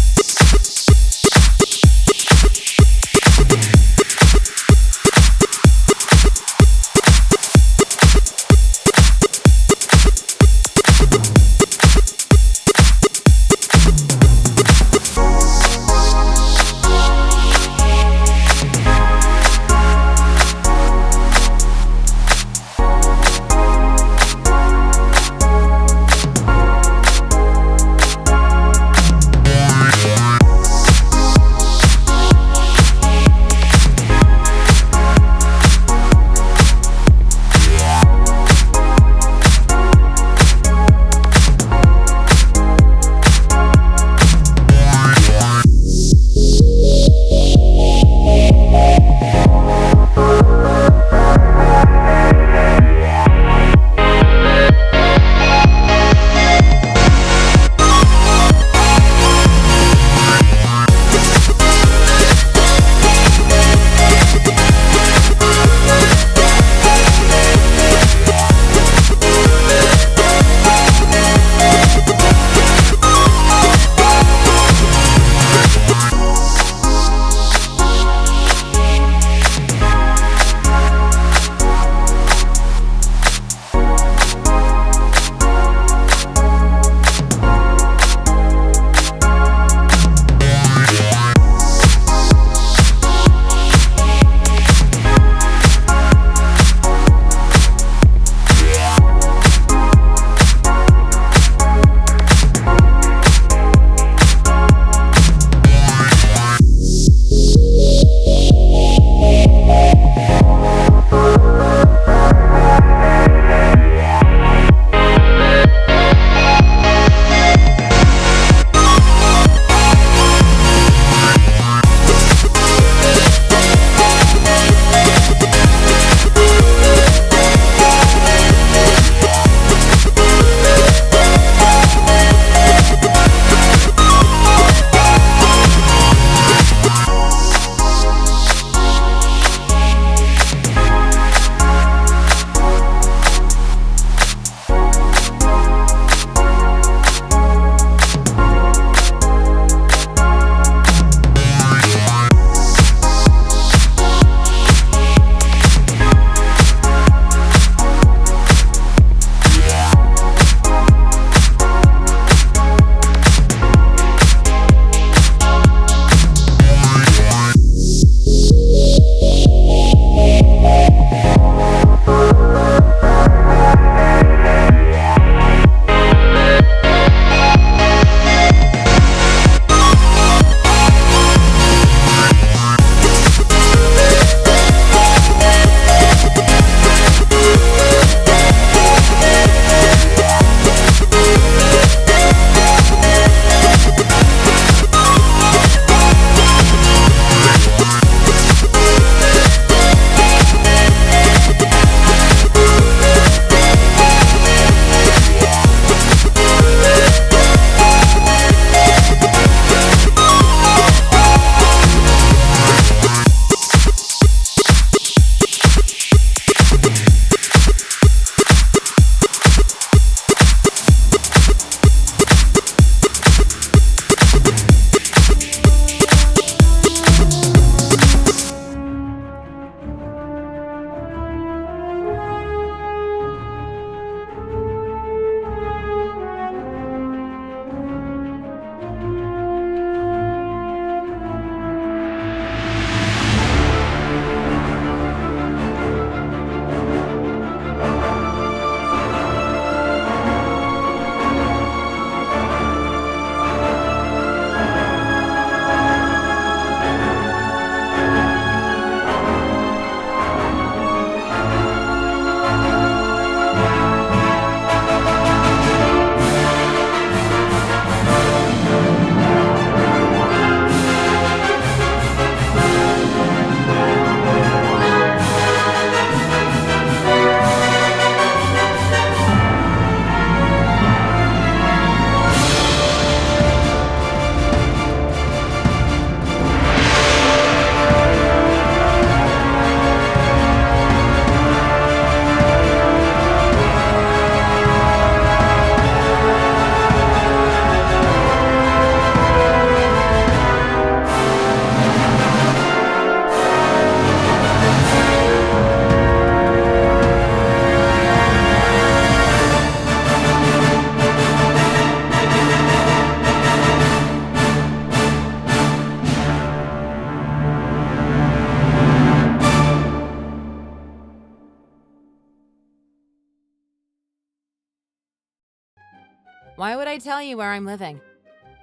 Why would I tell you where I'm living?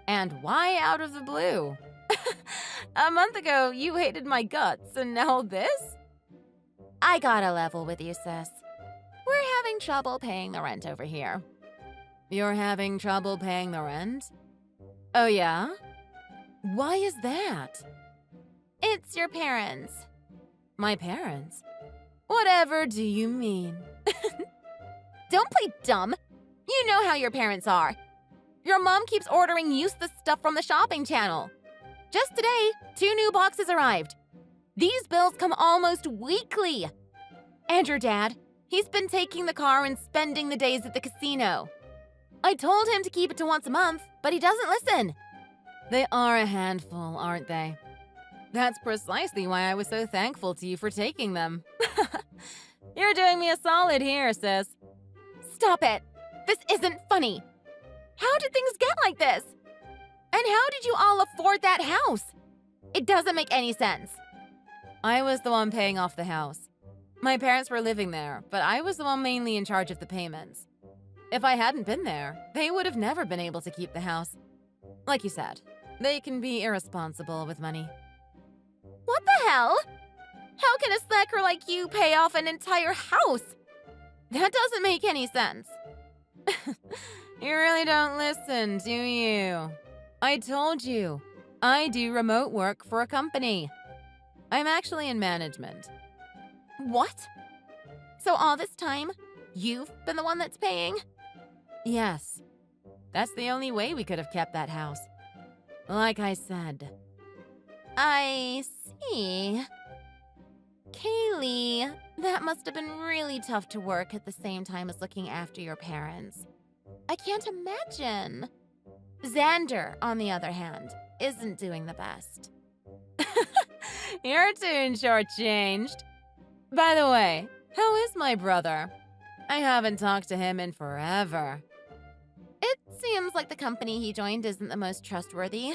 And why out of the blue? A month ago, you hated my guts, and now this? I gotta level with you, sis. We're having trouble paying the rent over here. You're having trouble paying the rent? Oh, yeah? Why is that? It's your parents. My parents? Whatever do you mean? Don't play dumb. You know how your parents are. Your mom keeps ordering useless stuff from the shopping channel. Just today, 2 new boxes arrived. These bills come almost weekly. And your dad, he's been taking the car and spending the days at the casino. I told him to keep it to once a month, but he doesn't listen. They are a handful, aren't they? That's precisely why I was so thankful to you for taking them. You're doing me a solid here, sis. Stop it. This isn't funny. How did things get like this? And how did you all afford that house? It doesn't make any sense. I was the one paying off the house. My parents were living there, but I was the one mainly in charge of the payments. If I hadn't been there, they would have never been able to keep the house. Like you said, they can be irresponsible with money. What the hell? How can a slacker like you pay off an entire house? That doesn't make any sense. You really don't listen, do you? I told you, I do remote work for a company. I'm actually in management. What? So all this time, you've been the one that's paying? Yes. That's the only way we could have kept that house. Like I said. I see. Kaylee, that must have been really tough to work at the same time as looking after your parents. I can't imagine. Xander, on the other hand, isn't doing the best. You're too shortchanged. By the way, how is my brother? I haven't talked to him in forever. It seems like the company he joined isn't the most trustworthy.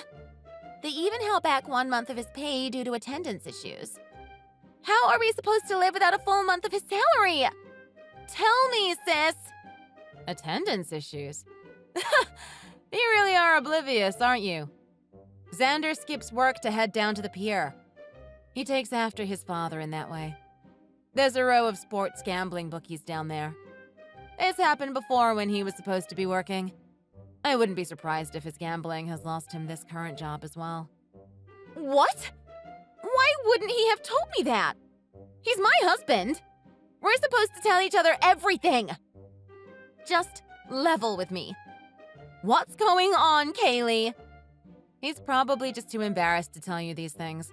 They even held back 1 month of his pay due to attendance issues. How are we supposed to live without a full month of his salary? Tell me, sis! Attendance issues? You really are oblivious, aren't you? Xander skips work to head down to the pier. He takes after his father in that way. There's a row of sports gambling bookies down there. It's happened before when he was supposed to be working. I wouldn't be surprised if his gambling has lost him this current job as well. What? Why wouldn't he have told me that? He's my husband. We're supposed to tell each other everything. Just level with me. What's going on, Kaylee? He's probably just too embarrassed to tell you these things.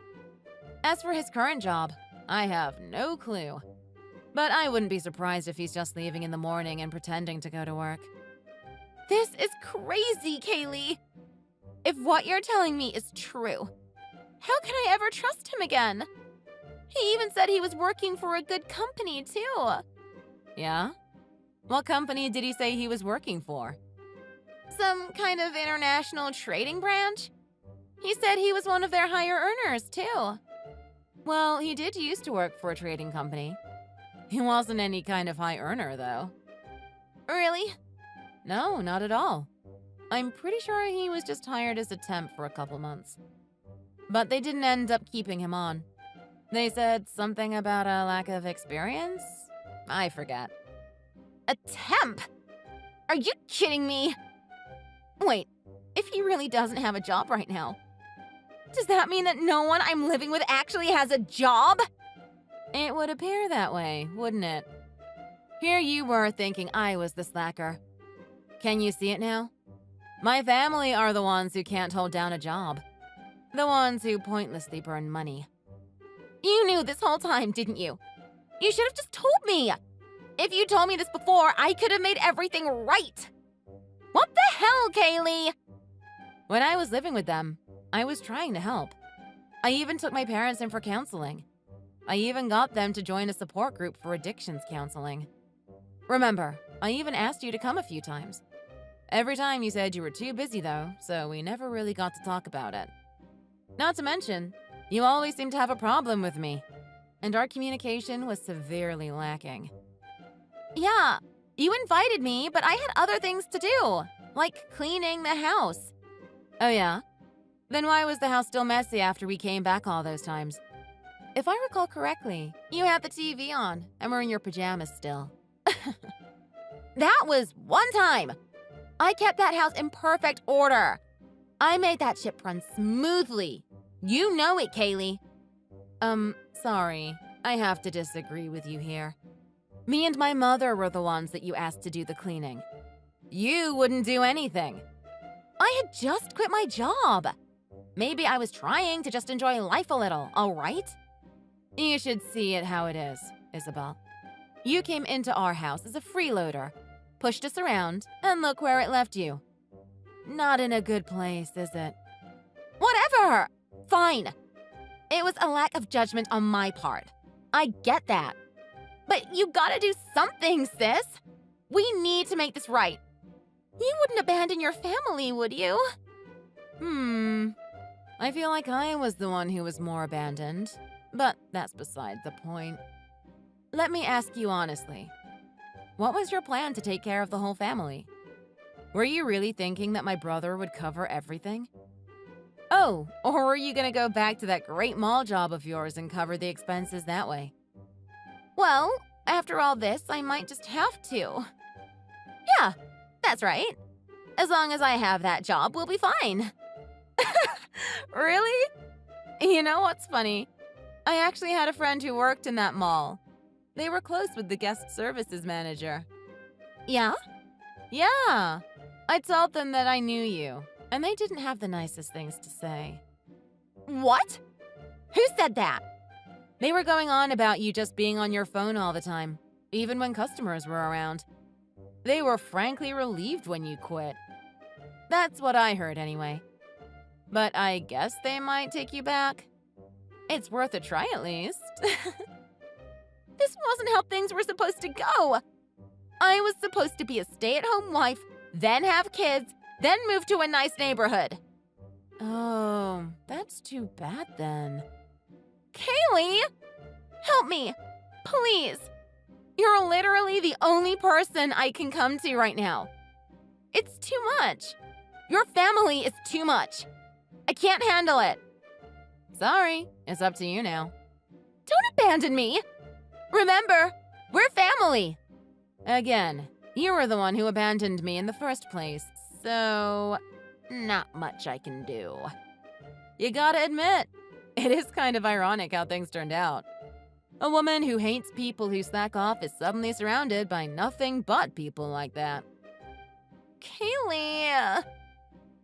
As for his current job, I have no clue. But I wouldn't be surprised if he's just leaving in the morning and pretending to go to work. This is crazy, Kaylee. If what you're telling me is true, how can I ever trust him again? He even said he was working for a good company, too. Yeah? What company did he say he was working for? Some kind of international trading branch? He said he was one of their higher earners, too. Well, he did used to work for a trading company. He wasn't any kind of high earner, though. Really? No, not at all. I'm pretty sure he was just hired as a temp for a couple months. But they didn't end up keeping him on. They said something about a lack of experience? I forget. A temp? Are you kidding me? Wait, if he really doesn't have a job right now, does that mean that no one I'm living with actually has a job? It would appear that way, wouldn't it? Here you were thinking I was the slacker. Can you see it now? My family are the ones who can't hold down a job. The ones who pointlessly burn money. You knew this whole time, didn't you? You should have just told me. If you told me this before, I could have made everything right. What the hell, Kaylee? When I was living with them, I was trying to help. I even took my parents in for counseling. I even got them to join a support group for addictions counseling. Remember, I even asked you to come a few times. Every time you said you were too busy though, so we never really got to talk about it. Not to mention, you always seemed to have a problem with me, and our communication was severely lacking. Yeah, you invited me, but I had other things to do. like cleaning the house. Oh yeah? Then why was the house still messy after we came back all those times? If I recall correctly, you had the TV on and were in your pajamas still. That was one time! I kept that house in perfect order. I made that ship run smoothly. You know it, Kaylee. Sorry. I have to disagree with you here. Me and my mother were the ones that you asked to do the cleaning. You wouldn't do anything. I had just quit my job. Maybe I was trying to just enjoy life a little, all right? You should see it how it is, Isabel. You came into our house as a freeloader, pushed us around, and look where it left you. Not in a good place, is it? Whatever! Fine. It was a lack of judgment on my part. I get that. But you gotta do something, sis. We need to make this right. You wouldn't abandon your family, would you? I feel like I was the one who was more abandoned. But that's beside the point. Let me ask you honestly. What was your plan to take care of the whole family? Were you really thinking that my brother would cover everything? Oh, or were you gonna go back to that great mall job of yours and cover the expenses that way? Well, after all this, I might just have to. Yeah, that's right. As long as I have that job, we'll be fine. Really? You know what's funny? I actually had a friend who worked in that mall. They were close with the guest services manager. Yeah? Yeah. I told them that I knew you, and they didn't have the nicest things to say. What? Who said that? They were going on about you just being on your phone all the time, even when customers were around. They were frankly relieved when you quit. That's what I heard anyway. But I guess they might take you back. It's worth a try at least. This wasn't how things were supposed to go. I was supposed to be a stay-at-home wife, then have kids, then move to a nice neighborhood. Oh, that's too bad then. Kaylee! Help me! Please! You're literally the only person I can come to right now. It's too much. Your family is too much. I can't handle it. Sorry, it's up to you now. Don't abandon me! Remember, we're family! Again, you were the one who abandoned me in the first place, so not much I can do. You gotta admit, it is kind of ironic how things turned out. A woman who hates people who slack off is suddenly surrounded by nothing but people like that. Kaylee!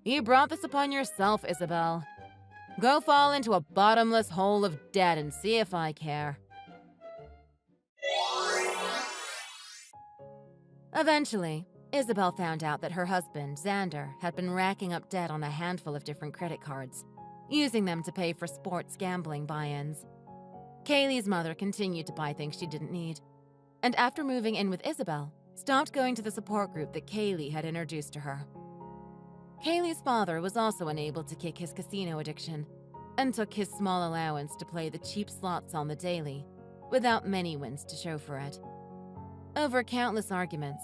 You brought this upon yourself, Isabel. Go fall into a bottomless hole of debt and see if I care. Eventually, Isabel found out that her husband, Xander, had been racking up debt on a handful of different credit cards, using them to pay for sports gambling buy-ins. Kaylee's mother continued to buy things she didn't need, and after moving in with Isabel, stopped going to the support group that Kaylee had introduced to her. Kaylee's father was also unable to kick his casino addiction, and took his small allowance to play the cheap slots on the daily, without many wins to show for it. Over countless arguments,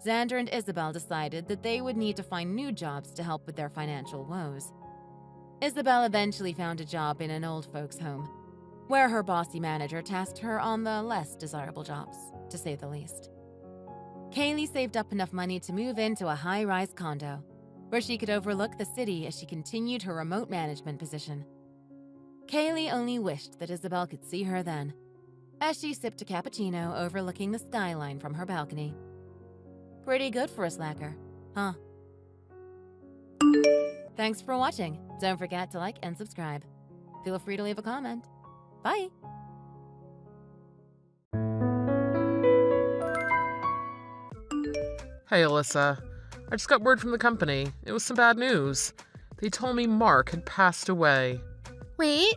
Xander and Isabel decided that they would need to find new jobs to help with their financial woes. Isabel eventually found a job in an old folks' home, where her bossy manager tasked her on the less desirable jobs, to say the least. Kaylee saved up enough money to move into a high-rise condo, where she could overlook the city as she continued her remote management position. Kaylee only wished that Isabel could see her then, as she sipped a cappuccino overlooking the skyline from her balcony. Pretty good for a slacker, huh? Thanks for watching. Don't forget to like and subscribe. Feel free to leave a comment. Bye! Hey, Alyssa. I just got word from the company. It was some bad news. They told me Mark had passed away. Wait,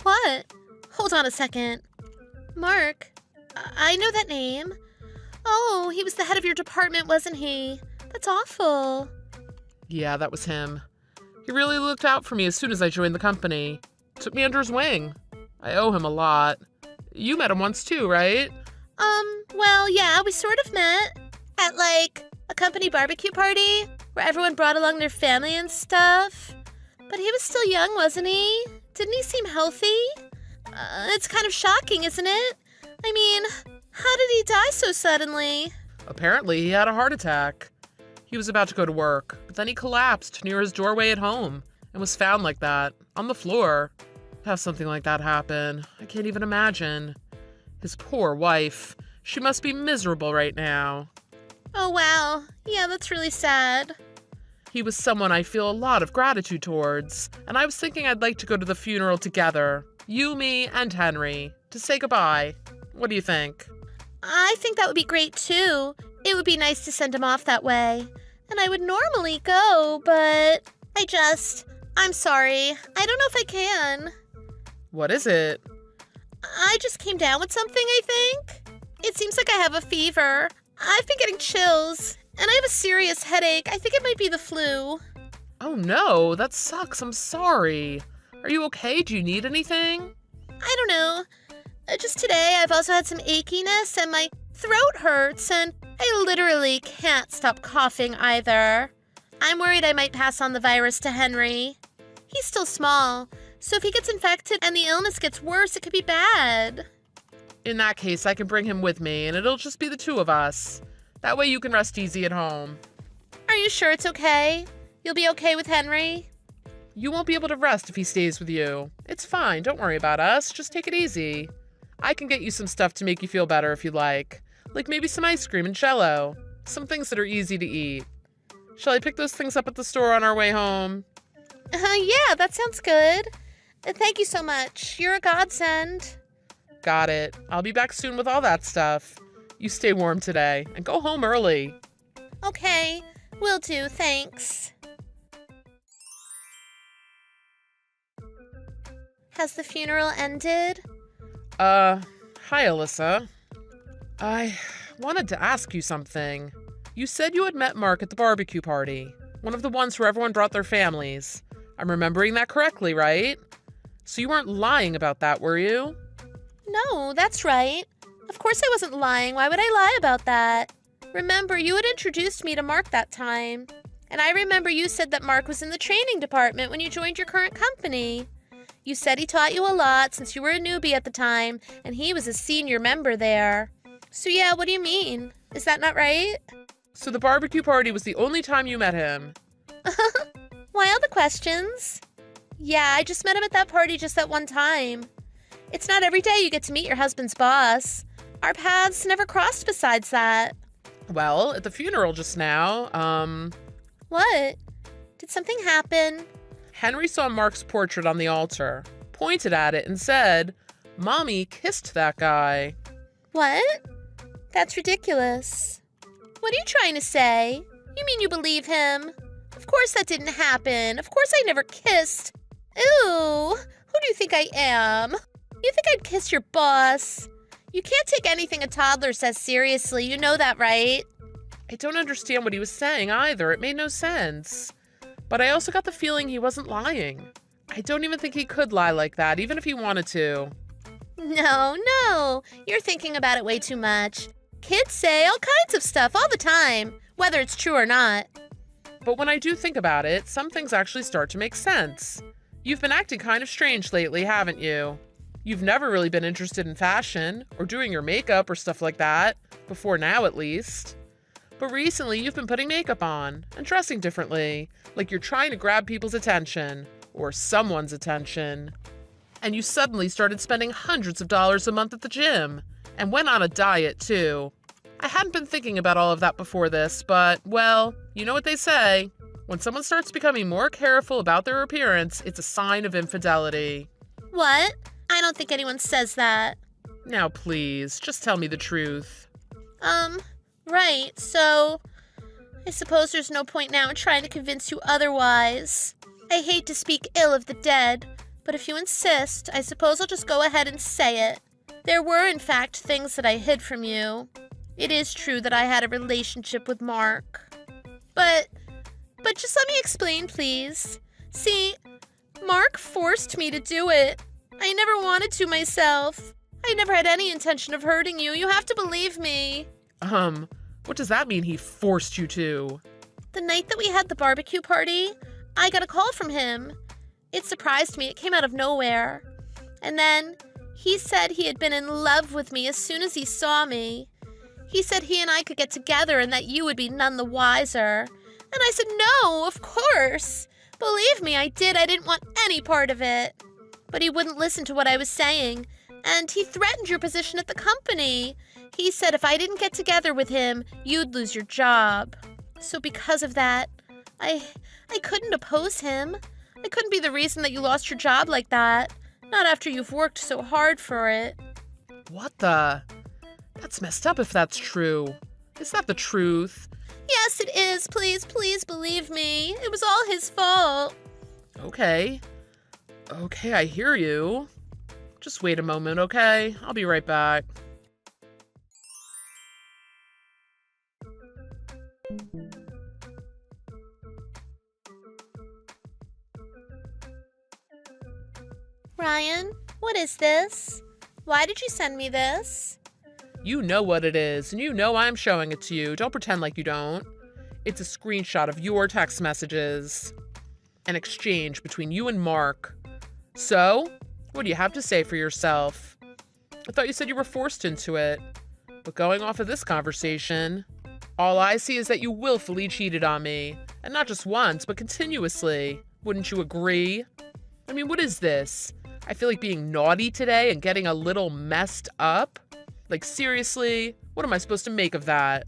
what? Hold on a second. Mark? I know that name. Oh, he was the head of your department, wasn't he? That's awful. Yeah, that was him. He really looked out for me as soon as I joined the company. Took me under his wing. I owe him a lot. You met him once too, right? Well, yeah, we sort of met. At, a company barbecue party. where everyone brought along their family and stuff. But he was still young, wasn't he? Didn't he seem healthy? It's kind of shocking, isn't it? I mean, how did he die so suddenly? Apparently, he had a heart attack. He was about to go to work, but then he collapsed near his doorway at home and was found like that, on the floor. Have something like that happen. I can't even imagine. His poor wife. She must be miserable right now. Oh, wow. Yeah, that's really sad. He was someone I feel a lot of gratitude towards, and I was thinking I'd like to go to the funeral together. You, me, and Henry, to say goodbye. What do you think? I think that would be great, too. It would be nice to send him off that way. And I would normally go, but I'm sorry. I don't know if I can. What is it? I just came down with something, I think. It seems like I have a fever. I've been getting chills, and I have a serious headache. I think it might be the flu. Oh no, that sucks. I'm sorry. Are you okay? Do you need anything? I don't know. Just today, I've also had some achiness, and my throat hurts, and I literally can't stop coughing either. I'm worried I might pass on the virus to Henry. He's still small, so if he gets infected and the illness gets worse, it could be bad. In that case, I can bring him with me, and it'll just be the two of us. That way you can rest easy at home. Are you sure it's okay? You'll be okay with Henry? You won't be able to rest if he stays with you. It's fine, don't worry about us. Just take it easy. I can get you some stuff to make you feel better if you like maybe some ice cream and Jell-O. Some things that are easy to eat. Shall I pick those things up at the store on our way home? Yeah, that sounds good. Thank you so much. You're a godsend. Got it. I'll be back soon with all that stuff. You stay warm today and go home early. Okay, will do, thanks. Has the funeral ended? Hi, Alyssa. I wanted to ask you something. You said you had met Mark at the barbecue party, one of the ones where everyone brought their families. I'm remembering that correctly, right? So you weren't lying about that, were you? No, that's right. Of course I wasn't lying. Why would I lie about that? Remember, you had introduced me to Mark that time. And I remember you said that Mark was in the training department when you joined your current company. You said he taught you a lot since you were a newbie at the time, and he was a senior member there. So yeah, what do you mean? Is that not right? So the barbecue party was the only time you met him? Why all the questions? Yeah, I just met him at that party just that one time. It's not every day you get to meet your husband's boss. Our paths never crossed besides that. Well, at the funeral just now, What? Did something happen? Henry saw Mark's portrait on the altar, pointed at it, and said, "Mommy kissed that guy." What? That's ridiculous. What are you trying to say? You mean you believe him? Of course that didn't happen. Of course I never kissed. Ooh, who do you think I am? You think I'd kiss your boss? You can't take anything a toddler says seriously. You know that, right? I don't understand what he was saying either. It made no sense. But I also got the feeling he wasn't lying. I don't even think he could lie like that, even if he wanted to. No. You're thinking about it way too much. Kids say all kinds of stuff all the time, whether it's true or not. But when I do think about it, some things actually start to make sense. You've been acting kind of strange lately, haven't you? You've never really been interested in fashion, or doing your makeup or stuff like that, before now at least. But recently you've been putting makeup on, and dressing differently, like you're trying to grab people's attention, or someone's attention. And you suddenly started spending hundreds of dollars a month at the gym, and went on a diet too. I hadn't been thinking about all of that before this, but, well, you know what they say. When someone starts becoming more careful about their appearance, it's a sign of infidelity. What? I don't think anyone says that. Now please, just tell me the truth. Right, so I suppose there's no point now in trying to convince you otherwise. I hate to speak ill of the dead, but if you insist, I suppose I'll just go ahead and say it. There were, in fact, things that I hid from you. It is true that I had a relationship with Mark. But just let me explain, please. See, Mark forced me to do it. I never wanted to myself. I never had any intention of hurting you. You have to believe me. What does that mean he forced you to? The night that we had the barbecue party, I got a call from him. It surprised me. It came out of nowhere. And then he said he had been in love with me as soon as he saw me. He said he and I could get together and that you would be none the wiser. And I said, no, of course. Believe me, I did. I didn't want any part of it. But he wouldn't listen to what I was saying. And he threatened your position at the company. He said if I didn't get together with him, you'd lose your job. So because of that, I couldn't oppose him. I couldn't be the reason that you lost your job like that. Not after you've worked so hard for it. What the? That's messed up if that's true. Is that the truth? Yes, it is. Please, please believe me. It was all his fault. Okay, I hear you. Just wait a moment, okay? I'll be right back. Ryan, what is this? Why did you send me this? You know what it is, and you know I'm showing it to you. Don't pretend like you don't. It's a screenshot of your text messages. An exchange between you and Mark. So, what do you have to say for yourself? I thought you said you were forced into it. But going off of this conversation, all I see is that you willfully cheated on me. And not just once, but continuously. Wouldn't you agree? I mean, what is this? I feel like being naughty today and getting a little messed up. Like, seriously, what am I supposed to make of that?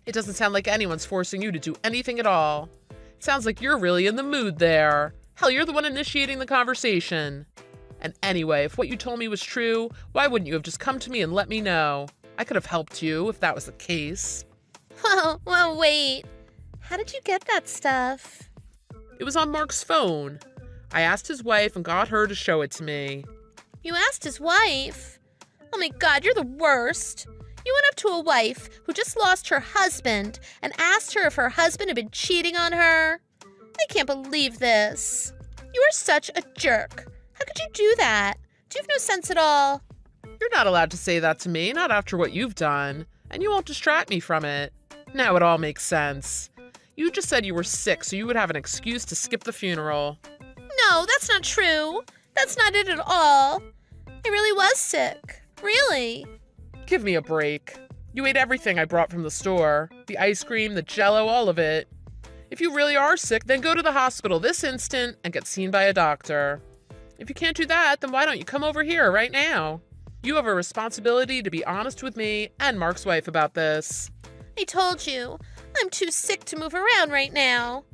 It doesn't sound like anyone's forcing you to do anything at all. It sounds like you're really in the mood there. Hell, you're the one initiating the conversation. And anyway, if what you told me was true, why wouldn't you have just come to me and let me know? I could have helped you if that was the case. Well, wait. How did you get that stuff? It was on Mark's phone. I asked his wife and got her to show it to me. You asked his wife? Oh my God, you're the worst. You went up to a wife who just lost her husband and asked her if her husband had been cheating on her. I can't believe this. You are such a jerk. How could you do that? Do you have no sense at all? You're not allowed to say that to me, not after what you've done. And you won't distract me from it. Now it all makes sense. You just said you were sick so you would have an excuse to skip the funeral. No, that's not true. That's not it at all. I really was sick. Really. Give me a break. You ate everything I brought from the store. The ice cream, the Jell-O, all of it. If you really are sick, then go to the hospital this instant and get seen by a doctor. If you can't do that, then why don't you come over here right now? You have a responsibility to be honest with me and Mark's wife about this. I told you. I'm too sick to move around right now.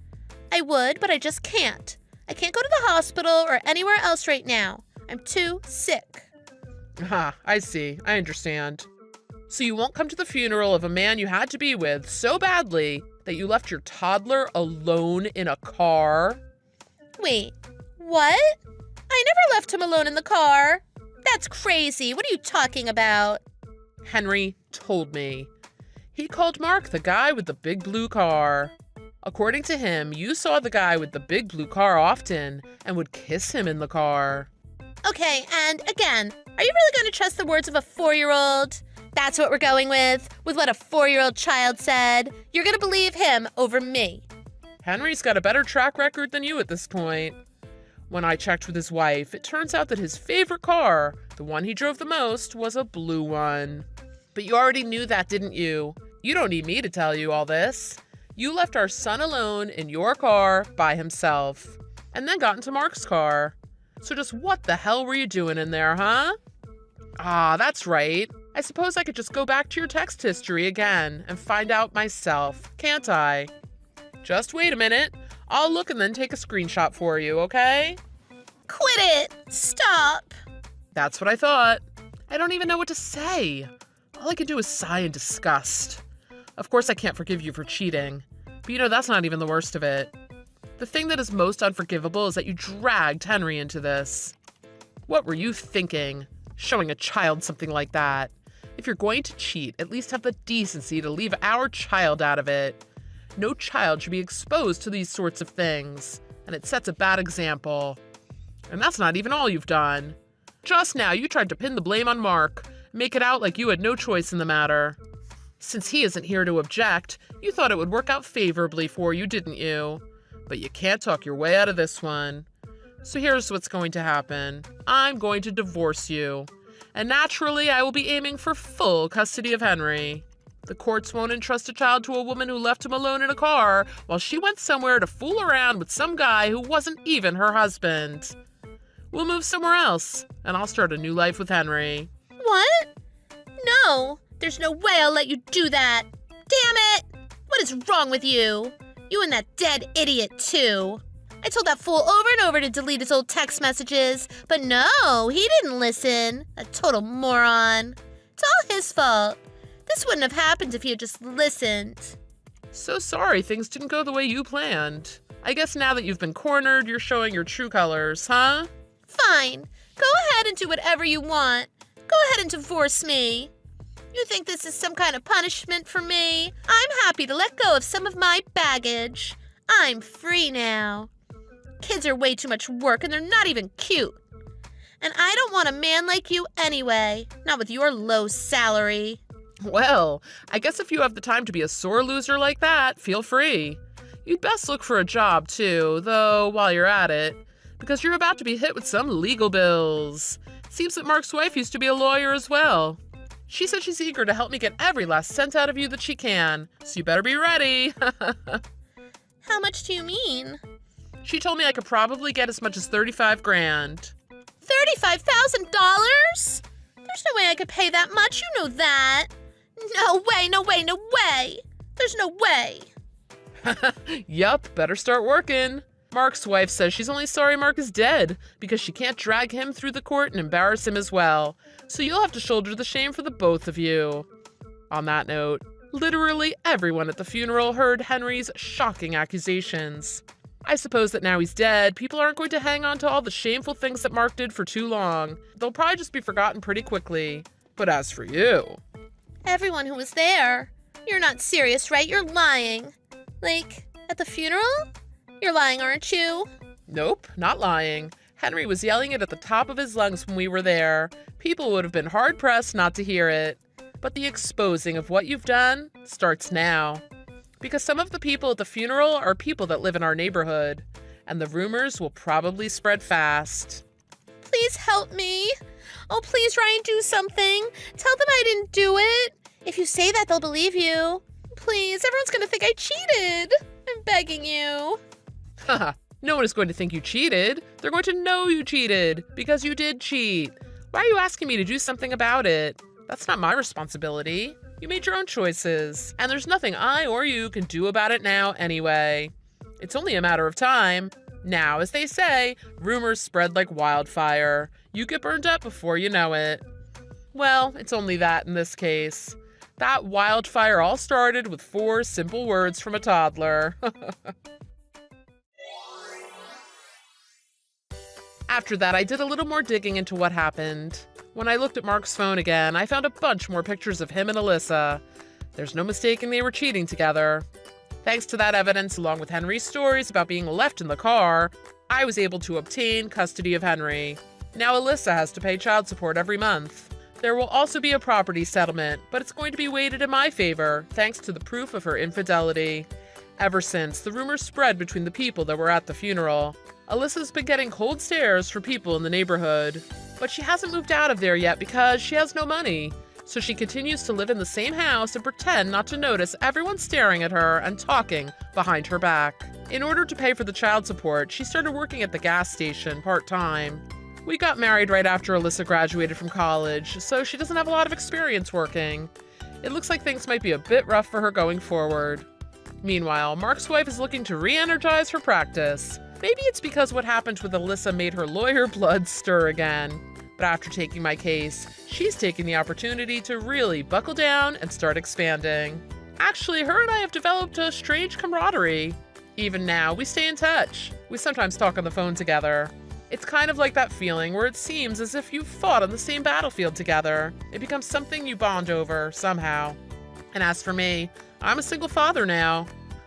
I would, but I just can't. I can't go to the hospital or anywhere else right now. I'm too sick. I see. I understand. So you won't come to the funeral of a man you had to be with so badly that you left your toddler alone in a car? Wait, what? I never left him alone in the car. That's crazy. What are you talking about? Henry told me. He called Mark the guy with the big blue car. According to him, you saw the guy with the big blue car often and would kiss him in the car. Okay, and again, are you really going to trust the words of a 4-year-old? That's what we're going with what a 4-year-old child said. You're going to believe him over me. Henry's got a better track record than you at this point. When I checked with his wife, it turns out that his favorite car, the one he drove the most, was a blue one. But you already knew that, didn't you? You don't need me to tell you all this. You left our son alone in your car by himself, and then got into Mark's car. So just what the hell were you doing in there, huh? Ah, that's right. I suppose I could just go back to your text history again and find out myself, can't I? Just wait a minute. I'll look and then take a screenshot for you, okay? Quit it! Stop! That's what I thought. I don't even know what to say. All I can do is sigh in disgust. Of course I can't forgive you for cheating, but you know that's not even the worst of it. The thing that is most unforgivable is that you dragged Henry into this. What were you thinking, showing a child something like that? If you're going to cheat, at least have the decency to leave our child out of it. No child should be exposed to these sorts of things, and it sets a bad example. And that's not even all you've done. Just now, you tried to pin the blame on Mark, make it out like you had no choice in the matter. Since he isn't here to object, you thought it would work out favorably for you, didn't you? But you can't talk your way out of this one. So here's what's going to happen. I'm going to divorce you. And naturally, I will be aiming for full custody of Henry. The courts won't entrust a child to a woman who left him alone in a car while she went somewhere to fool around with some guy who wasn't even her husband. We'll move somewhere else, and I'll start a new life with Henry. What? No, there's no way I'll let you do that. Damn it! What is wrong with you? You and that dead idiot, too. I told that fool over and over to delete his old text messages, but no, he didn't listen. A total moron. It's all his fault. This wouldn't have happened if he had just listened. So sorry things didn't go the way you planned. I guess now that you've been cornered, you're showing your true colors, huh? Fine. Go ahead and do whatever you want. Go ahead and divorce me. You think this is some kind of punishment for me? I'm happy to let go of some of my baggage. I'm free now. Kids are way too much work and they're not even cute. And I don't want a man like you anyway, not with your low salary. Well, I guess if you have the time to be a sore loser like that, feel free. You'd best look for a job too, though, while you're at it, because you're about to be hit with some legal bills. Seems that Mark's wife used to be a lawyer as well. She said she's eager to help me get every last cent out of you that she can, so you better be ready. How much do you mean? She told me I could probably get as much as $35,000. $35,000? There's no way I could pay that much, you know that. No way, no way, no way. There's no way. Yup, better start working. Mark's wife says she's only sorry Mark is dead because she can't drag him through the court and embarrass him as well. So you'll have to shoulder the shame for the both of you. On that note, literally everyone at the funeral heard Henry's shocking accusations. I suppose that now he's dead, people aren't going to hang on to all the shameful things that Mark did for too long. They'll probably just be forgotten pretty quickly. But as for you... Everyone who was there. You're not serious, right? You're lying. Like, at the funeral? You're lying, aren't you? Nope, not lying. Henry was yelling it at the top of his lungs when we were there. People would have been hard-pressed not to hear it. But the exposing of what you've done starts now. Because some of the people at the funeral are people that live in our neighborhood, and the rumors will probably spread fast. Please help me. Oh, please, Ryan, do something. Tell them I didn't do it. If you say that, they'll believe you. Please, everyone's going to think I cheated. I'm begging you. Haha, no one is going to think you cheated. They're going to know you cheated, because you did cheat. Why are you asking me to do something about it? That's not my responsibility. You made your own choices, and there's nothing I or you can do about it now anyway. It's only a matter of time. Now, as they say, rumors spread like wildfire. You get burned up before you know it. Well, it's only that in this case. That wildfire all started with 4 simple words from a toddler. After that, I did a little more digging into what happened. When I looked at Mark's phone again, I found a bunch more pictures of him and Alyssa. There's no mistaking they were cheating together. Thanks to that evidence, along with Henry's stories about being left in the car, I was able to obtain custody of Henry. Now Alyssa has to pay child support every month. There will also be a property settlement, but it's going to be weighted in my favor, thanks to the proof of her infidelity. Ever since, the rumors spread between the people that were at the funeral. Alyssa's been getting cold stares from people in the neighborhood. But she hasn't moved out of there yet because she has no money. So she continues to live in the same house and pretend not to notice everyone staring at her and talking behind her back. In order to pay for the child support, she started working at the gas station part-time. We got married right after Alyssa graduated from college, so she doesn't have a lot of experience working. It looks like things might be a bit rough for her going forward. Meanwhile, Mark's wife is looking to re-energize her practice. Maybe it's because what happened with Alyssa made her lawyer blood stir again. But after taking my case, she's taking the opportunity to really buckle down and start expanding. Actually, her and I have developed a strange camaraderie. Even now, we stay in touch. We sometimes talk on the phone together. It's kind of like that feeling where it seems as if you've fought on the same battlefield together. It becomes something you bond over, somehow. And as for me, I'm a single father now.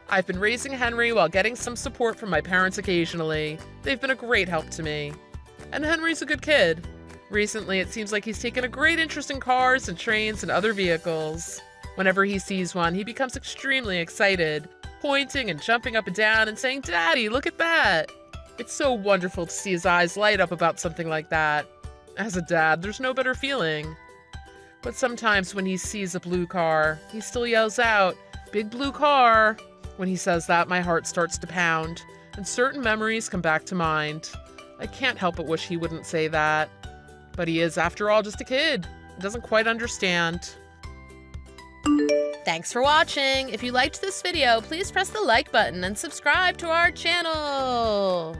I've been raising Henry while getting some support from my parents occasionally. They've been a great help to me. And Henry's a good kid. Recently, it seems like he's taken a great interest in cars and trains and other vehicles. Whenever he sees one, he becomes extremely excited, pointing and jumping up and down and saying, "Daddy, look at that!" It's so wonderful to see his eyes light up about something like that. As a dad, there's no better feeling. But sometimes when he sees a blue car, he still yells out, "Big blue car!" When he says that, my heart starts to pound, and certain memories come back to mind. I can't help but wish he wouldn't say that. But he is, after all, just a kid. He doesn't quite understand. Thanks for watching. If you liked this video, please press the like button and subscribe to our channel.